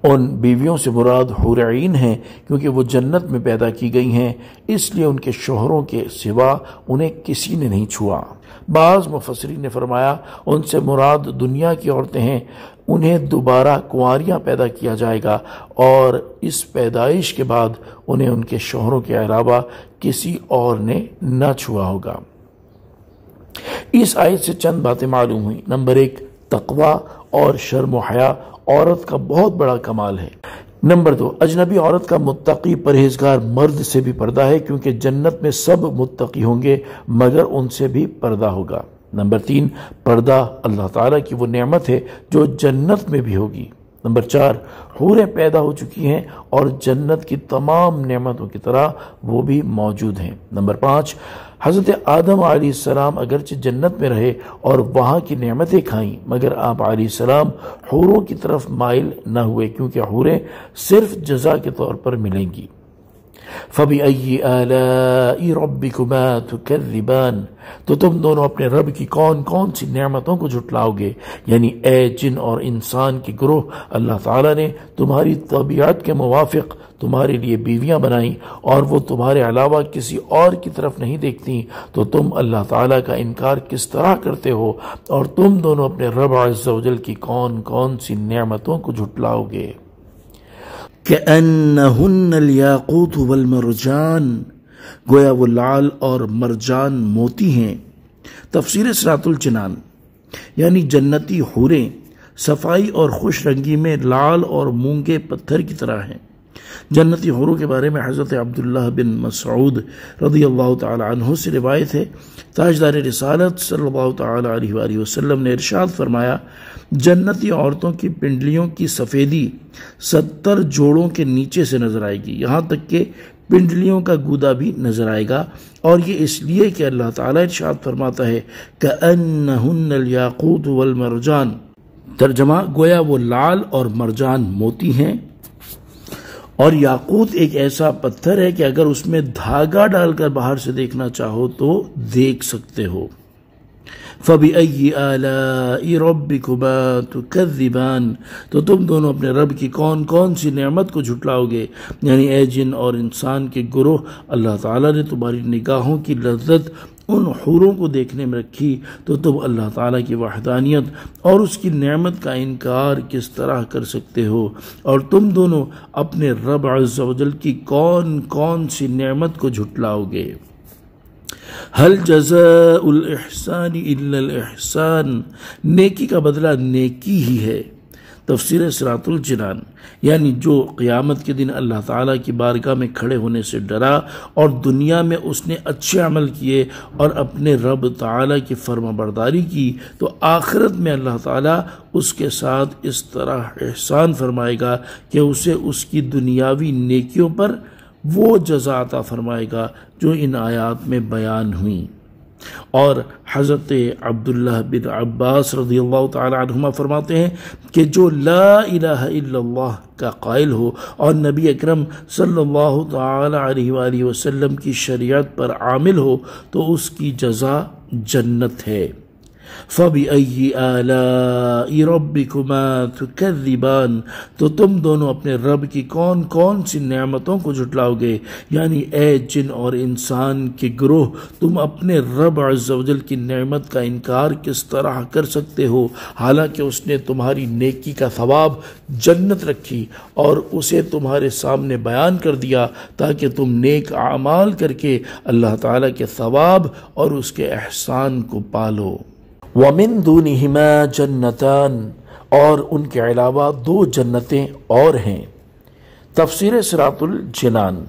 ان بیویوں سے مراد حور عین ہیں کیونکہ وہ جنت میں پیدا کی گئی ہیں، اس لیے ان کے شوہروں کے سوا انہیں کسی نے نہیں چھوا۔ بعض مفسرین نے فرمایا ان سے مراد دنیا کی عورتیں ہیں، انہیں دوبارہ کنواریاں پیدا کیا جائے گا اور اس پیدائش کے بعد انہیں ان کے شوہروں کے علاوہ کسی اور نے نہ چھوا ہوگا۔ اس آیت سے چند باتیں معلوم ہوئیں۔ نمبر 1، تقوی اور شرم و حیا عورت کا بہت بڑا کمال ہے۔ نمبر 2، اجنبی عورت کا متقی پرہیزگار مرد سے بھی پردہ ہے کیونکہ جنت میں سب متقی ہوں گے مگر ان سے بھی پردہ ہوگا۔ نمبر 3، پردہ اللہ تعالیٰ کی وہ نعمت ہے جو جنت میں بھی ہوگی۔ نمبر 4، حوریں پیدا ہو چکی ہیں اور جنت کی تمام نعمتوں کی طرح وہ بھی موجود ہیں۔ نمبر 5، حضرت آدم علیہ السلام اگرچہ جنت میں رہے اور وہاں کی نعمتیں کھائیں مگر آپ علیہ السلام حوروں کی طرف مائل نہ ہوئے کیونکہ حوریں صرف جزا کے طور پر ملیں گی۔ فَبِأَيِّ آلَاءِ رَبِّكُمَا تُكَذِّبَانِ، تو تم دونوں اپنے رب کی کون کون سی نعمتوں کو جھٹلاؤ گے؟ یعنی اے جن اور انسان کے گروہ، اللہ تعالیٰ نے تمہاری طبیعت کے موافق تمہارے لیے بیویاں بنائیں اور وہ تمہارے علاوہ کسی اور کی طرف نہیں دیکھتی، تو تم اللہ تعالیٰ کا انکار کس طرح کرتے ہو اور تم دونوں اپنے رب عز و جل کی کون کون سی نعمتوں کو جھٹلاؤ گے؟ كأنهن الياقوت والمرجان، گویا وہ لال اور مرجان موتی ہیں۔ تفسیر صراط الجنان، یعنی جنتی حوریں صفائی اور خوش رنگی میں لال اور مونگے پتھر کی طرح ہیں۔ جنتی حوروں کے بارے میں حضرت عبداللہ بن مسعود رضی اللہ تعالی عنہ سے روایت ہے، تاجدار رسالت صلی اللہ تعالی علیہ وآلہ وسلم نے ارشاد فرمایا، جنتی عورتوں کی پنڈلیوں کی سفیدی 70 جوڑوں کے نیچے سے نظر آئے گی، یہاں تک کہ پنڈلیوں کا گودا بھی نظر آئے گا، اور یہ اس لیے کہ اللہ تعالیٰ ارشاد فرماتا ہے کأنہن الیاقوت والمرجان، ترجمہ گویا وہ لال اور مرجان موتی ہیں، اور یاقوت ایک ایسا پتھر ہے کہ اگر اس میں دھاگا ڈال کر باہر سے دیکھنا چاہو تو دیکھ سکتے ہو۔ فَبِأَيِّ آلَاءِ رَبِّكُمَا تُكَذِّبَانِ، تو تم دونوں اپنے رب کی کون کون سی نعمت کو جھٹلاؤ گے؟ یعنی اے جن اور انسان کے گروہ، اللہ تعالیٰ نے تمہاری نگاہوں کی لذت ان حوروں کو دیکھنے میں رکھی، تو تم اللہ تعالیٰ کی وحدانیت اور اس کی نعمت کا انکار کس طرح کر سکتے ہو؟ اور تم دونوں اپنے رب عز و جل کی کون کون سی نعمت کو جھٹلاؤ گے؟ هل جزاء الاحسان الا الاحسان، نیکی کا بدلہ نیکی ہی ہے۔ تفسیر صراط الجنان، یعنی جو قیامت کے دن اللہ تعالیٰ کی بارگاہ میں کھڑے ہونے سے ڈرا اور دنیا میں اس نے اچھے عمل کیے اور اپنے رب تعالیٰ کی فرما برداری کی، تو آخرت میں اللہ تعالیٰ اس کے ساتھ اس طرح احسان فرمائے گا کہ اسے اس کی دنیاوی نیکیوں پر وہ جزا عطا فرمائے گا جو ان آیات میں بیان ہوئیں۔ اور حضرت عبداللہ بن عباس رضی اللہ تعالی عنہما فرماتے ہیں کہ جو لا الہ الا اللہ کا قائل ہو اور نبی اکرم صلی اللہ تعالی علیہ وآلہ وسلم کی شریعت پر عامل ہو تو اس کی جزا جنت ہے۔ فَبِأَيِّ آلَاءِ رَبِّكُمَا تُكَذِّبَانِ، تو تم دونوں اپنے رب کی کون کون سی نعمتوں کو جھٹلاؤ گے؟ یعنی اے جن اور انسان کے گروہ، تم اپنے رب عز و جل کی نعمت کا انکار کس طرح کر سکتے ہو حالانکہ اس نے تمہاری نیکی کا ثواب جنت رکھی اور اسے تمہارے سامنے بیان کر دیا تاکہ تم نیک اعمال کر کے اللہ تعالیٰ کے ثواب اور اس کے احسان کو پالو۔ وَمِن دُونِهِمَا جَنَّتَانِ، اور ان کے علاوہ 2 جنتیں اور ہیں۔ تفسیر صراط الجنان،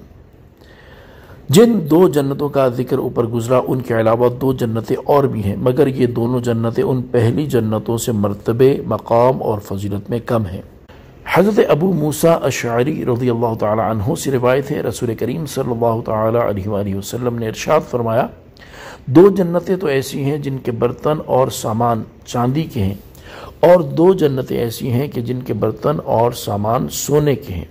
جن 2 جنتوں کا ذکر اوپر گزرا ان کے علاوہ 2 جنتیں اور بھی ہیں، مگر یہ دونوں جنتیں ان پہلی جنتوں سے مرتبے، مقام اور فضیلت میں کم ہیں۔ حضرت ابو موسیٰ اشعری رضی اللہ تعالی عنہ سے روایت ہے، رسول کریم صلی اللہ تعالی علیہ وآلہ وسلم نے ارشاد فرمایا، دو جنتیں تو ایسی ہیں جن کے برتن اور سامان چاندی کے ہیں، اور دو جنتیں ایسی ہیں کہ جن کے برتن اور سامان سونے کے ہیں۔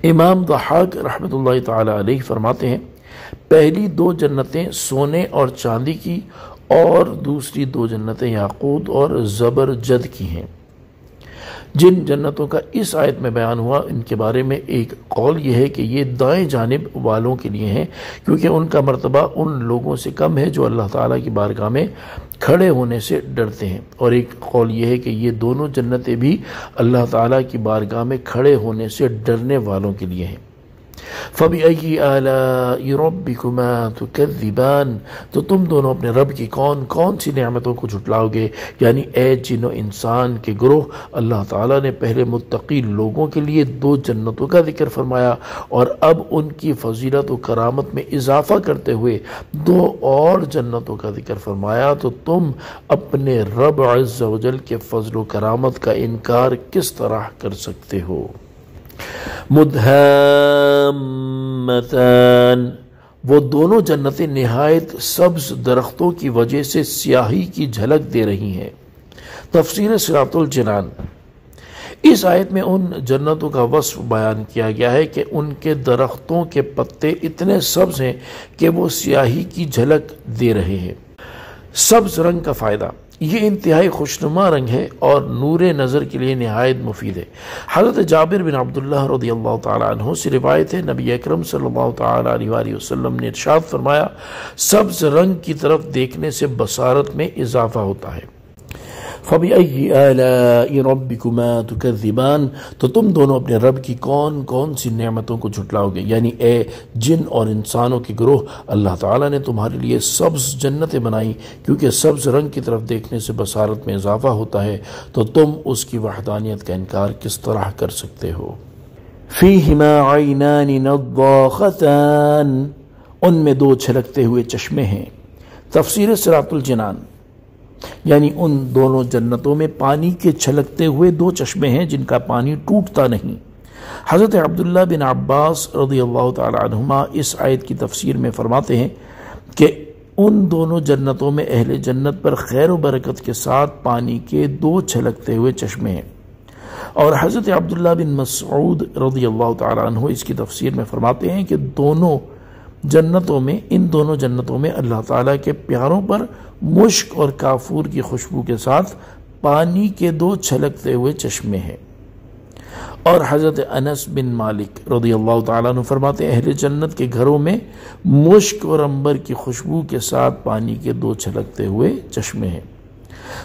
امام ضحاک رحمۃ اللہ تعالی علیہ فرماتے ہیں، پہلی دو جنتیں سونے اور چاندی کی اور دوسری دو جنتیں یاقوت اور زبرجد کی ہیں۔ جن جنتوں کا اس آیت میں بیان ہوا، ان کے بارے میں ایک قول یہ ہے کہ یہ دائیں جانب والوں کے لیے ہیں، کیونکہ ان کا مرتبہ ان لوگوں سے کم ہے جو اللہ تعالیٰ کی بارگاہ میں کھڑے ہونے سے ڈرتے ہیں، اور ایک قول یہ ہے کہ یہ دونوں جنتیں بھی اللہ تعالیٰ کی بارگاہ میں کھڑے ہونے سے ڈرنے والوں کے لیے ہیں۔ فَبِأَيِّ آلَاءِ رَبِّكُمَا تُكَذِّبَانِ، تو تم دونوں اپنے رب کی کون کون سی نعمتوں کو جھٹلاؤ گے، یعنی اے جن و انسان کے گروہ۔ اللہ تعالیٰ نے پہلے متقی لوگوں کے لیے دو جنتوں کا ذکر فرمایا، اور اب ان کی فضیلت و کرامت میں اضافہ کرتے ہوئے دو اور جنتوں کا ذکر فرمایا، تو تم اپنے رب عز و جل کے فضل و کرامت کا انکار کس طرح کر سکتے ہو؟ مدہامتان، وہ دونوں جنتیں نہایت سبز درختوں کی وجہ سے سیاہی کی جھلک دے رہی ہیں۔ تفسیر صراط الجنان، اس آیت میں ان جنتوں کا وصف بیان کیا گیا ہے کہ ان کے درختوں کے پتے اتنے سبز ہیں کہ وہ سیاہی کی جھلک دے رہے ہیں۔ سبز رنگ کا فائدہ، یہ انتہائی خوشنما رنگ ہے اور نور نظر کے لیے نہایت مفید ہے۔ حضرت جابر بن عبداللہ رضی اللہ تعالیٰ عنہ سے روایت ہے، نبی اکرم صلی اللہ تعالیٰ علیہ وآلہ وسلم نے ارشاد فرمایا، سبز رنگ کی طرف دیکھنے سے بصارت میں اضافہ ہوتا ہے۔ فَبِأَيِّ آلَاءِ رَبِّكُمَا تُكَذِّبَانِ، تو تم دونوں اپنے رب کی کون کون سی نعمتوں کو جھٹلاؤ گے، یعنی اے جن اور انسانوں کے گروہ، اللہ تعالیٰ نے تمہارے لیے سبز جنتیں بنائیں، کیونکہ سبز رنگ کی طرف دیکھنے سے بصارت میں اضافہ ہوتا ہے، تو تم اس کی وحدانیت کا انکار کس طرح کر سکتے ہو؟ فِيهِمَا عَيْنَانِ نَضَّاخَتَانِ، ان میں دو چھلکتے ہوئے چشمے ہیں۔ تفسیر صراط الجنان، یعنی ان دونوں جنتوں میں پانی کے چھلکتے ہوئے دو چشمے ہیں جن کا پانی ٹوٹتا نہیں۔ حضرت عبداللہ بن عباس رضی اللہ تعالی عنہما اس آیت کی تفسیر میں فرماتے ہیں کہ ان دونوں جنتوں میں اہل جنت پر خیر و برکت کے ساتھ پانی کے دو چھلکتے ہوئے چشمے ہیں، اور حضرت عبداللہ بن مسعود رضی اللہ تعالی عنہ اس کی تفسیر میں فرماتے ہیں کہ ان دونوں جنتوں میں اللہ تعالیٰ کے پیاروں پر مشک اور کافور کی خوشبو کے ساتھ پانی کے دو چھلکتے ہوئے چشمے ہیں۔ اور حضرت انس بن مالک رضی اللہ تعالیٰ عنہ فرماتے ہیں، اہل جنت کے گھروں میں مشک اور عنبر کی خوشبو کے ساتھ پانی کے دو چھلکتے ہوئے چشمے ہیں۔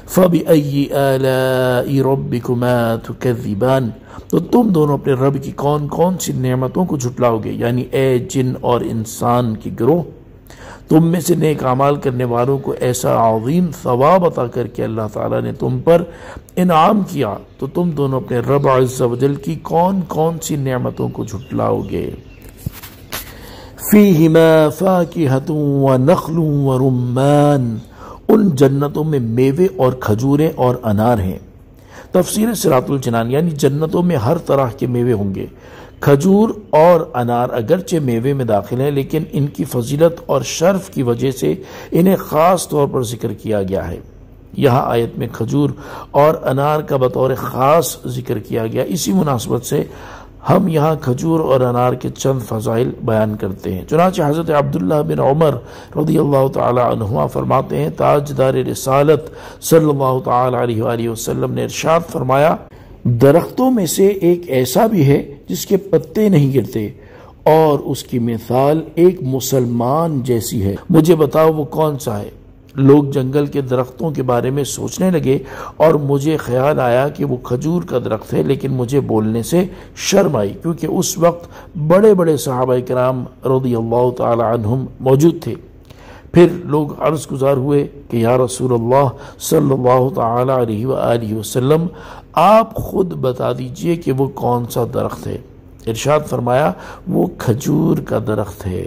فَبِأَيِّ آلَاءِ رَبِّكُمَا تُكَذِّبَانِ، تو تم دونوں اپنے رب کی کون کون سی نعمتوں کو جھٹلاؤ گے، یعنی اے جن اور انسان کی گروہ۔ تم میں سے نیک اعمال کرنے والوں کو ایسا عظیم ثواب عطا کر کے اللہ تعالیٰ نے تم پر انعام کیا، تو تم دونوں اپنے رب عز و جل کی کون کون سی نعمتوں کو جھٹلاؤ گے؟ فِيهِمَا فَاكِهَةٌ وَنَخْلٌ وَرُمَّانٌ، ان جنتوں میں میوے اور کھجوریں اور انار ہیں۔ تفسیر صراط الجنان، یعنی جنتوں میں ہر طرح کے میوے ہوں گے۔ کھجور اور انار اگرچہ میوے میں داخل ہیں، لیکن ان کی فضیلت اور شرف کی وجہ سے انہیں خاص طور پر ذکر کیا گیا ہے۔ یہاں آیت میں کھجور اور انار کا بطور خاص ذکر کیا گیا، اسی مناسبت سے ہم یہاں کھجور اور انار کے چند فضائل بیان کرتے ہیں۔ چنانچہ حضرت عبداللہ بن عمر رضی اللہ تعالی عنہما فرماتے ہیں، تاجدار رسالت صلی اللہ تعالی علیہ وآلہ وسلم نے ارشاد فرمایا، درختوں میں سے ایک ایسا بھی ہے جس کے پتے نہیں گرتے، اور اس کی مثال ایک مسلمان جیسی ہے، مجھے بتاؤ وہ کون سا ہے؟ لوگ جنگل کے درختوں کے بارے میں سوچنے لگے، اور مجھے خیال آیا کہ وہ کھجور کا درخت ہے، لیکن مجھے بولنے سے شرم آئی، کیونکہ اس وقت بڑے بڑے صحابہ کرام رضی اللہ تعالی عنہم موجود تھے۔ پھر لوگ عرض گزار ہوئے کہ یا رسول اللہ صلی اللہ تعالی علیہ وآلہ وسلم، آپ خود بتا دیجئے کہ وہ کون سا درخت ہے۔ ارشاد فرمایا، وہ کھجور کا درخت ہے۔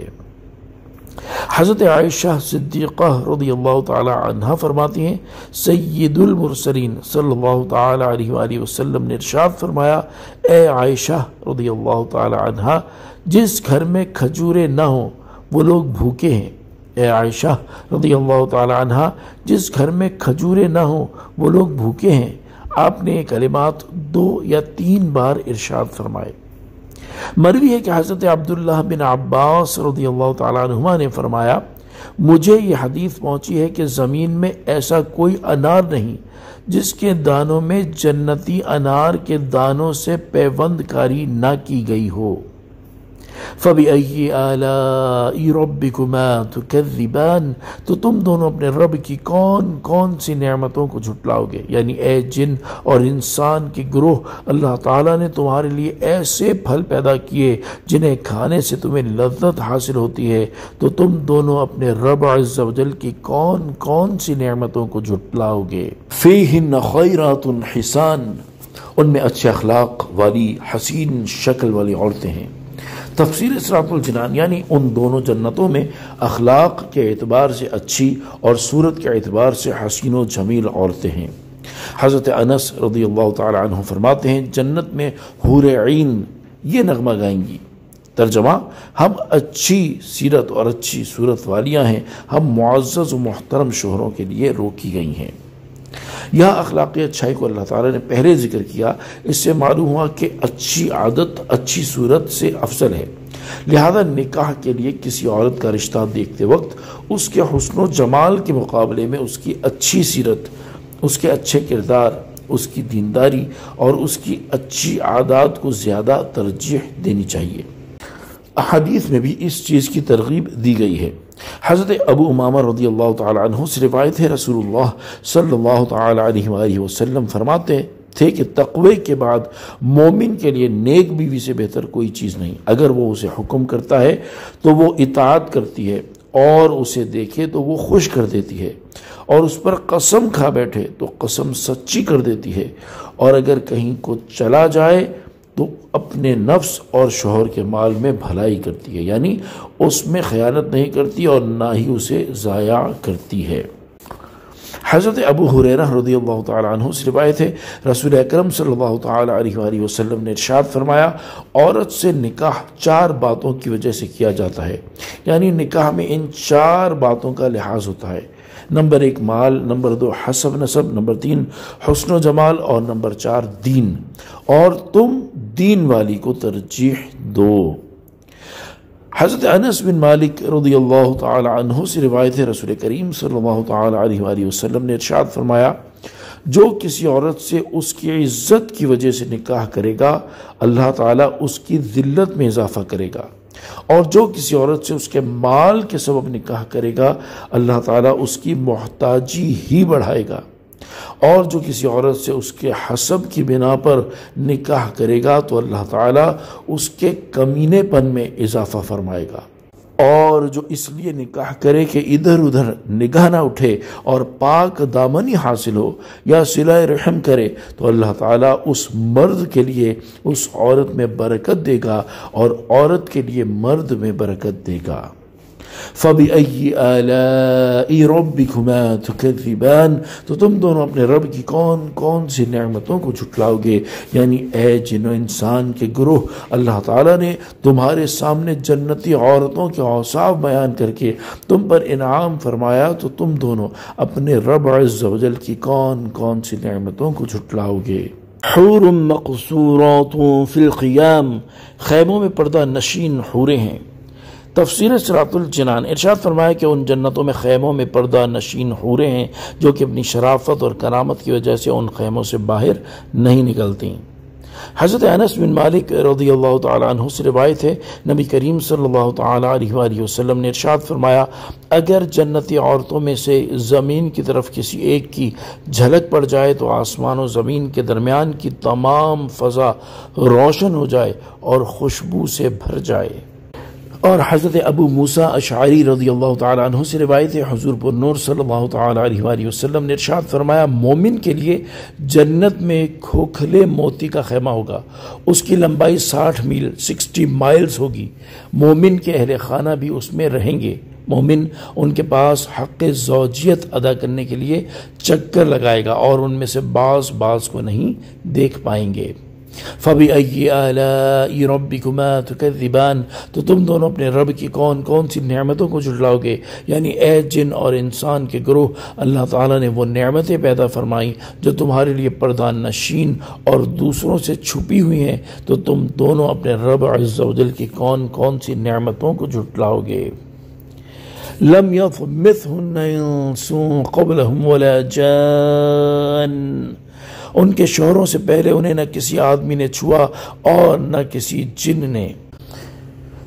حضرت عائشہ صدیقہ رضی اللہ تعالی عنہ فرماتی ہیں سید المرسلین صلی اللہ تعالی علیہ وآلہ وسلم نے ارشاد فرمایا، اے عائشہ رضی اللہ تعالی عنہ، جس گھر میں کھجوریں نہ ہوں وہ لوگ بھوکے ہیں۔ اے عائشہ رضی اللہ تعالی عنہ، جس گھر میں کھجوریں نہ ہوں وہ لوگ بھوکے ہیں۔ آپ نے یہ کلمات 2 یا 3 بار ارشاد فرمائے۔ مروی ہے کہ حضرت عبداللہ بن عباس رضی اللہ تعالیٰ عنہما نے فرمایا، مجھے یہ حدیث پہنچی ہے کہ زمین میں ایسا کوئی انار نہیں جس کے دانوں میں جنتی انار کے دانوں سے پیوند کاری نہ کی گئی ہو۔ فَبِأَيِّ آلَاءِ رَبِّكُمَا تُكَذِّبَانِ، تو تم دونوں اپنے رب کی کون کون سی نعمتوں کو جھٹلاؤ گے؟ یعنی اے جن اور انسان کے گروہ، اللہ تعالیٰ نے تمہارے لیے ایسے پھل پیدا کیے جنہیں کھانے سے تمہیں لذت حاصل ہوتی ہے، تو تم دونوں اپنے رب عز و جل کی کون کون سی نعمتوں کو جھٹلاؤ گے؟ فِيهِنَّ خَيْرَاتٌ حِسَانٌ، ان میں اچھے اخلاق والی حسین شکل والی عورتیں ہیں۔ تفسیر صراط الجنان یعنی ان دونوں جنتوں میں اخلاق کے اعتبار سے اچھی اور صورت کے اعتبار سے حسین و جمیل عورتیں ہیں۔ حضرت انس رضی اللہ تعالی عنہ فرماتے ہیں، جنت میں حور عین یہ نغمہ گائیں گی، ترجمہ، ہم اچھی سیرت اور اچھی صورت والیاں ہیں، ہم معزز و محترم شوہروں کے لیے روکی گئی ہیں۔ یہاں اخلاقی اچھائی کو اللہ تعالیٰ نے پہلے ذکر کیا، اس سے معلوم ہوا کہ اچھی عادت اچھی صورت سے افضل ہے، لہذا نکاح کے لیے کسی عورت کا رشتہ دیکھتے وقت اس کے حسن و جمال کے مقابلے میں اس کی اچھی سیرت، اس کے اچھے کردار، اس کی دینداری اور اس کی اچھی عادات کو زیادہ ترجیح دینی چاہیے۔ احادیث میں بھی اس چیز کی ترغیب دی گئی ہے۔ حضرت ابو امامہ رضی اللہ تعالی عنہ سے روایت ہے، رسول اللہ صلی اللہ تعالی علیہ وآلہ وسلم فرماتے تھے کہ تقوی کے بعد مومن کے لیے نیک بیوی سے بہتر کوئی چیز نہیں۔ اگر وہ اسے حکم کرتا ہے تو وہ اطاعت کرتی ہے، اور اسے دیکھے تو وہ خوش کر دیتی ہے، اور اس پر قسم کھا بیٹھے تو قسم سچی کر دیتی ہے، اور اگر کہیں کو چلا جائے تو اپنے نفس اور شوہر کے مال میں بھلائی کرتی ہے، یعنی اس میں خیانت نہیں کرتی اور نہ ہی اسے ضائع کرتی ہے۔ حضرت ابو ہریرہ رضی اللہ تعالی عنہ سے روایت ہے، رسول اکرم صلی اللہ تعالی علیہ وآلہ وسلم نے ارشاد فرمایا، عورت سے نکاح 4 باتوں کی وجہ سے کیا جاتا ہے، یعنی نکاح میں ان 4 باتوں کا لحاظ ہوتا ہے۔ نمبر 1 مال، نمبر 2 حسب نسب، نمبر 3 حسن و جمال، اور نمبر 4 دین، اور تم دین والی کو ترجیح دو۔ حضرت انس بن مالک رضی اللہ تعالی عنہ سے روایت ہے، رسول کریم صلی اللہ تعالی علیہ وآلہ وسلم نے ارشاد فرمایا، جو کسی عورت سے اس کی عزت کی وجہ سے نکاح کرے گا اللہ تعالیٰ اس کی ذلت میں اضافہ کرے گا، اور جو کسی عورت سے اس کے مال کے سبب نکاح کرے گا اللہ تعالیٰ اس کی محتاجی ہی بڑھائے گا، اور جو کسی عورت سے اس کے حسب کی بنا پر نکاح کرے گا تو اللہ تعالیٰ اس کے کمینے پن میں اضافہ فرمائے گا، اور جو اس لیے نکاح کرے کہ ادھر ادھر نگاہ نہ اٹھے اور پاک دامنی حاصل ہو یا صلہ رحم کرے تو اللہ تعالیٰ اس مرد کے لیے اس عورت میں برکت دے گا اور عورت کے لیے مرد میں برکت دے گا۔ فَبِأَيِّ آلَاءِ رَبِّكُمَا تُكَذِّبَانِ، تو تم دونوں اپنے رب کی کون کون سی نعمتوں کو جھٹلاؤ گے؟ یعنی اے جن و انسان کے گروہ، اللہ تعالیٰ نے تمہارے سامنے جنتی عورتوں کے اوصاف بیان کر کے تم پر انعام فرمایا، تو تم دونوں اپنے رب عز و جل کی کون کون سی نعمتوں کو جھٹلاؤ گے؟ حور مقصورات فی الخیام، خیموں میں پردہ نشین حوریں ہیں۔ تفسیر صراط الجنان ارشاد فرمایا کہ ان جنتوں میں خیموں میں پردہ نشین حوریں ہیں جو کہ اپنی شرافت اور کرامت کی وجہ سے ان خیموں سے باہر نہیں نکلتی۔ حضرت انس بن مالک رضی اللہ تعالی عنہ سے روایت ہے، نبی کریم صلی اللہ تعالی علیہ وآلہ وسلم نے ارشاد فرمایا، اگر جنتی عورتوں میں سے زمین کی طرف کسی ایک کی جھلک پڑ جائے تو آسمان و زمین کے درمیان کی تمام فضا روشن ہو جائے اور خوشبو سے بھر جائے۔ اور حضرت ابو موسیٰ اشعری رضی اللہ تعالیٰ عنہ سے روایت ہے، حضور پر نور صلی اللہ تعالیٰ علیہ وآلہ وسلم نے ارشاد فرمایا، مومن کے لیے جنت میں کھوکھلے موتی کا خیمہ ہوگا، اس کی لمبائی 60 میل 60 مائلز ہوگی، مومن کے اہل خانہ بھی اس میں رہیں گے، مومن ان کے پاس حق زوجیت ادا کرنے کے لیے چکر لگائے گا اور ان میں سے بعض کو نہیں دیکھ پائیں گے۔ فَبِأَيِّ آلَاءِ رَبِّكُمَا تُكَذِّبَانِ، تو تم دونوں اپنے رب کی کون سی نعمتوں کو جھٹلاؤ گے، یعنی اے جن اور انسان کے گروہ، اللہ تعالیٰ نے وہ نعمتیں پیدا فرمائیں جو تمہارے لیے پردہ نشین اور دوسروں سے چھپی ہوئی ہیں، تو تم دونوں اپنے رب عز و جل کی کون سی نعمتوں کو جھٹلاؤ گے۔ لم يطمثهن انس قبلهم ولا جان، ان کے شوہروں سے پہلے انہیں نہ کسی آدمی نے چھوا اور نہ کسی جن نے۔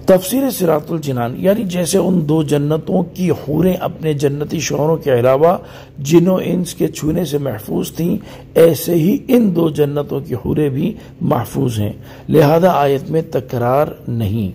تفسیر صراط الجنان، یعنی جیسے ان دو جنتوں کی حوریں اپنے جنتی شوہروں کے علاوہ جن و انس کے چھونے سے محفوظ تھیں، ایسے ہی ان دو جنتوں کی حوریں بھی محفوظ ہیں، لہذا آیت میں تکرار نہیں۔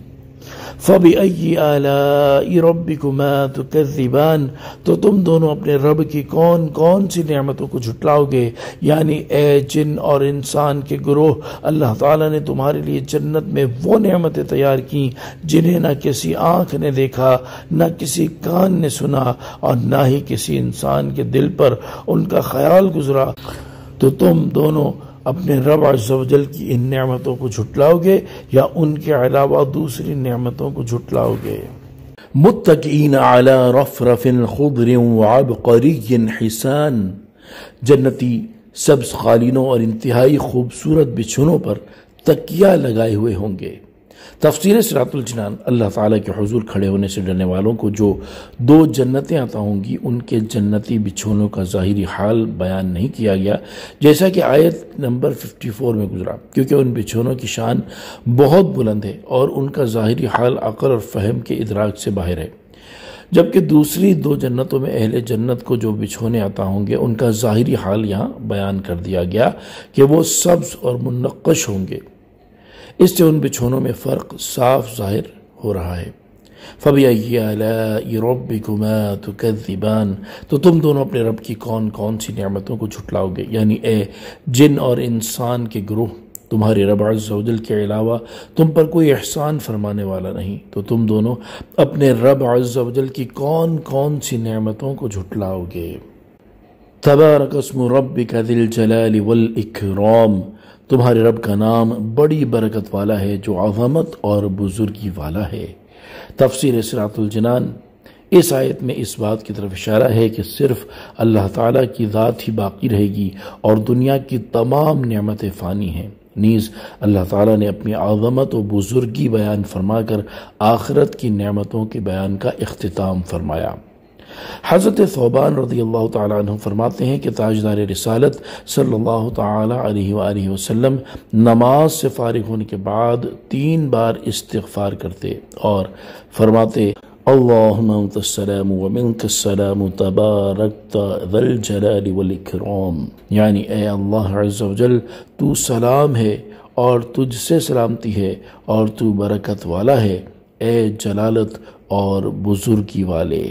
فَبِأَيِّ آلَاءِ رَبِّكُمَا تُكَذِّبَانِ، تو تم دونوں اپنے رب کی کون سی نعمتوں کو جھٹلاؤ گے، یعنی اے جن اور انسان کے گروہ، اللہ تعالیٰ نے تمہارے لیے جنت میں وہ نعمتیں تیار کی جنہیں نہ کسی آنکھ نے دیکھا، نہ کسی کان نے سنا، اور نہ ہی کسی انسان کے دل پر ان کا خیال گزرا، تو تم دونوں اپنے رب عز و جل کی ان نعمتوں کو جھٹلاؤ گے یا ان کے علاوہ دوسری نعمتوں کو جھٹلاؤ گے۔ متکئین علی رفرف خضر وعبقری حسان، جنتی سبز قالینوں اور انتہائی خوبصورت بچھونوں پر تکیہ لگائے ہوئے ہوں گے۔ تفسیر صراط الجنان، اللہ تعالیٰ کے حضور کھڑے ہونے سے ڈرنے والوں کو جو دو جنتیں عطا ہوں گی ان کے جنتی بچھونوں کا ظاہری حال بیان نہیں کیا گیا، جیسا کہ آیت نمبر 54 میں گزرا، کیونکہ ان بچھونوں کی شان بہت بلند ہے اور ان کا ظاہری حال عقل اور فہم کے ادراک سے باہر ہے، جبکہ دوسری دو جنتوں میں اہل جنت کو جو بچھونے عطا ہوں گے ان کا ظاہری حال یہاں بیان کر دیا گیا کہ وہ سبز اور منقش ہوں گے۔ اس سے ان بچھونوں میں فرق صاف ظاہر ہو رہا ہے۔ فَبِأَيِّ آلَاءِ رَبِّكُمَا تُكَذِّبَانِ، تو تم دونوں اپنے رب کی کون سی نعمتوں کو جھٹلاؤ گے، یعنی اے جن اور انسان کے گروہ، تمہارے رب عز و جل کے علاوہ تم پر کوئی احسان فرمانے والا نہیں، تو تم دونوں اپنے رب عز و جل کی کون سی نعمتوں کو جھٹلاؤ گے۔ تبارک اسم ربک ذی الجلال والاکرام، تمہارے رب کا نام بڑی برکت والا ہے جو عظمت اور بزرگی والا ہے۔ تفسیر صراط الجنان، اس آیت میں اس بات کی طرف اشارہ ہے کہ صرف اللہ تعالیٰ کی ذات ہی باقی رہے گی اور دنیا کی تمام نعمتیں فانی ہیں۔ نیز اللہ تعالیٰ نے اپنی عظمت و بزرگی بیان فرما کر آخرت کی نعمتوں کے بیان کا اختتام فرمایا۔ حضرت ثوبان رضی اللہ تعالیٰ عنہ فرماتے ہیں کہ تاجدار رسالت صلی اللہ تعالیٰ علیہ وآلہ وسلم نماز سے فارغ ہونے کے بعد 3 بار استغفار کرتے اور فرماتے اللہم انت السلام ومنک السلام تبارکت ذی الجلال والاکرام، یعنی اے اللہ عز و جل تو سلام ہے اور تجھ سے سلامتی ہے اور تو برکت والا ہے، اے جلالت اور بزرگی والے۔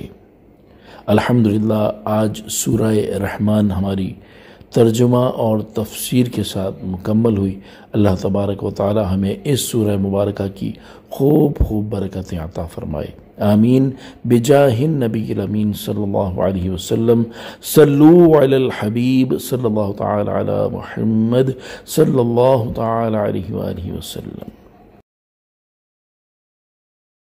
الحمدللہ آج سورہ رحمان ہماری ترجمہ اور تفسیر کے ساتھ مکمل ہوئی۔ اللہ تبارک و تعالی ہمیں اس سورہ مبارکہ کی خوب برکتیں عطا فرمائے، آمین بجاہ النبی الامین صلی اللہ علیہ وسلم۔ صلو علی الحبیب صلی اللہ تعالی علی محمد صلی اللہ تعالی علیہ وآلہ وسلم۔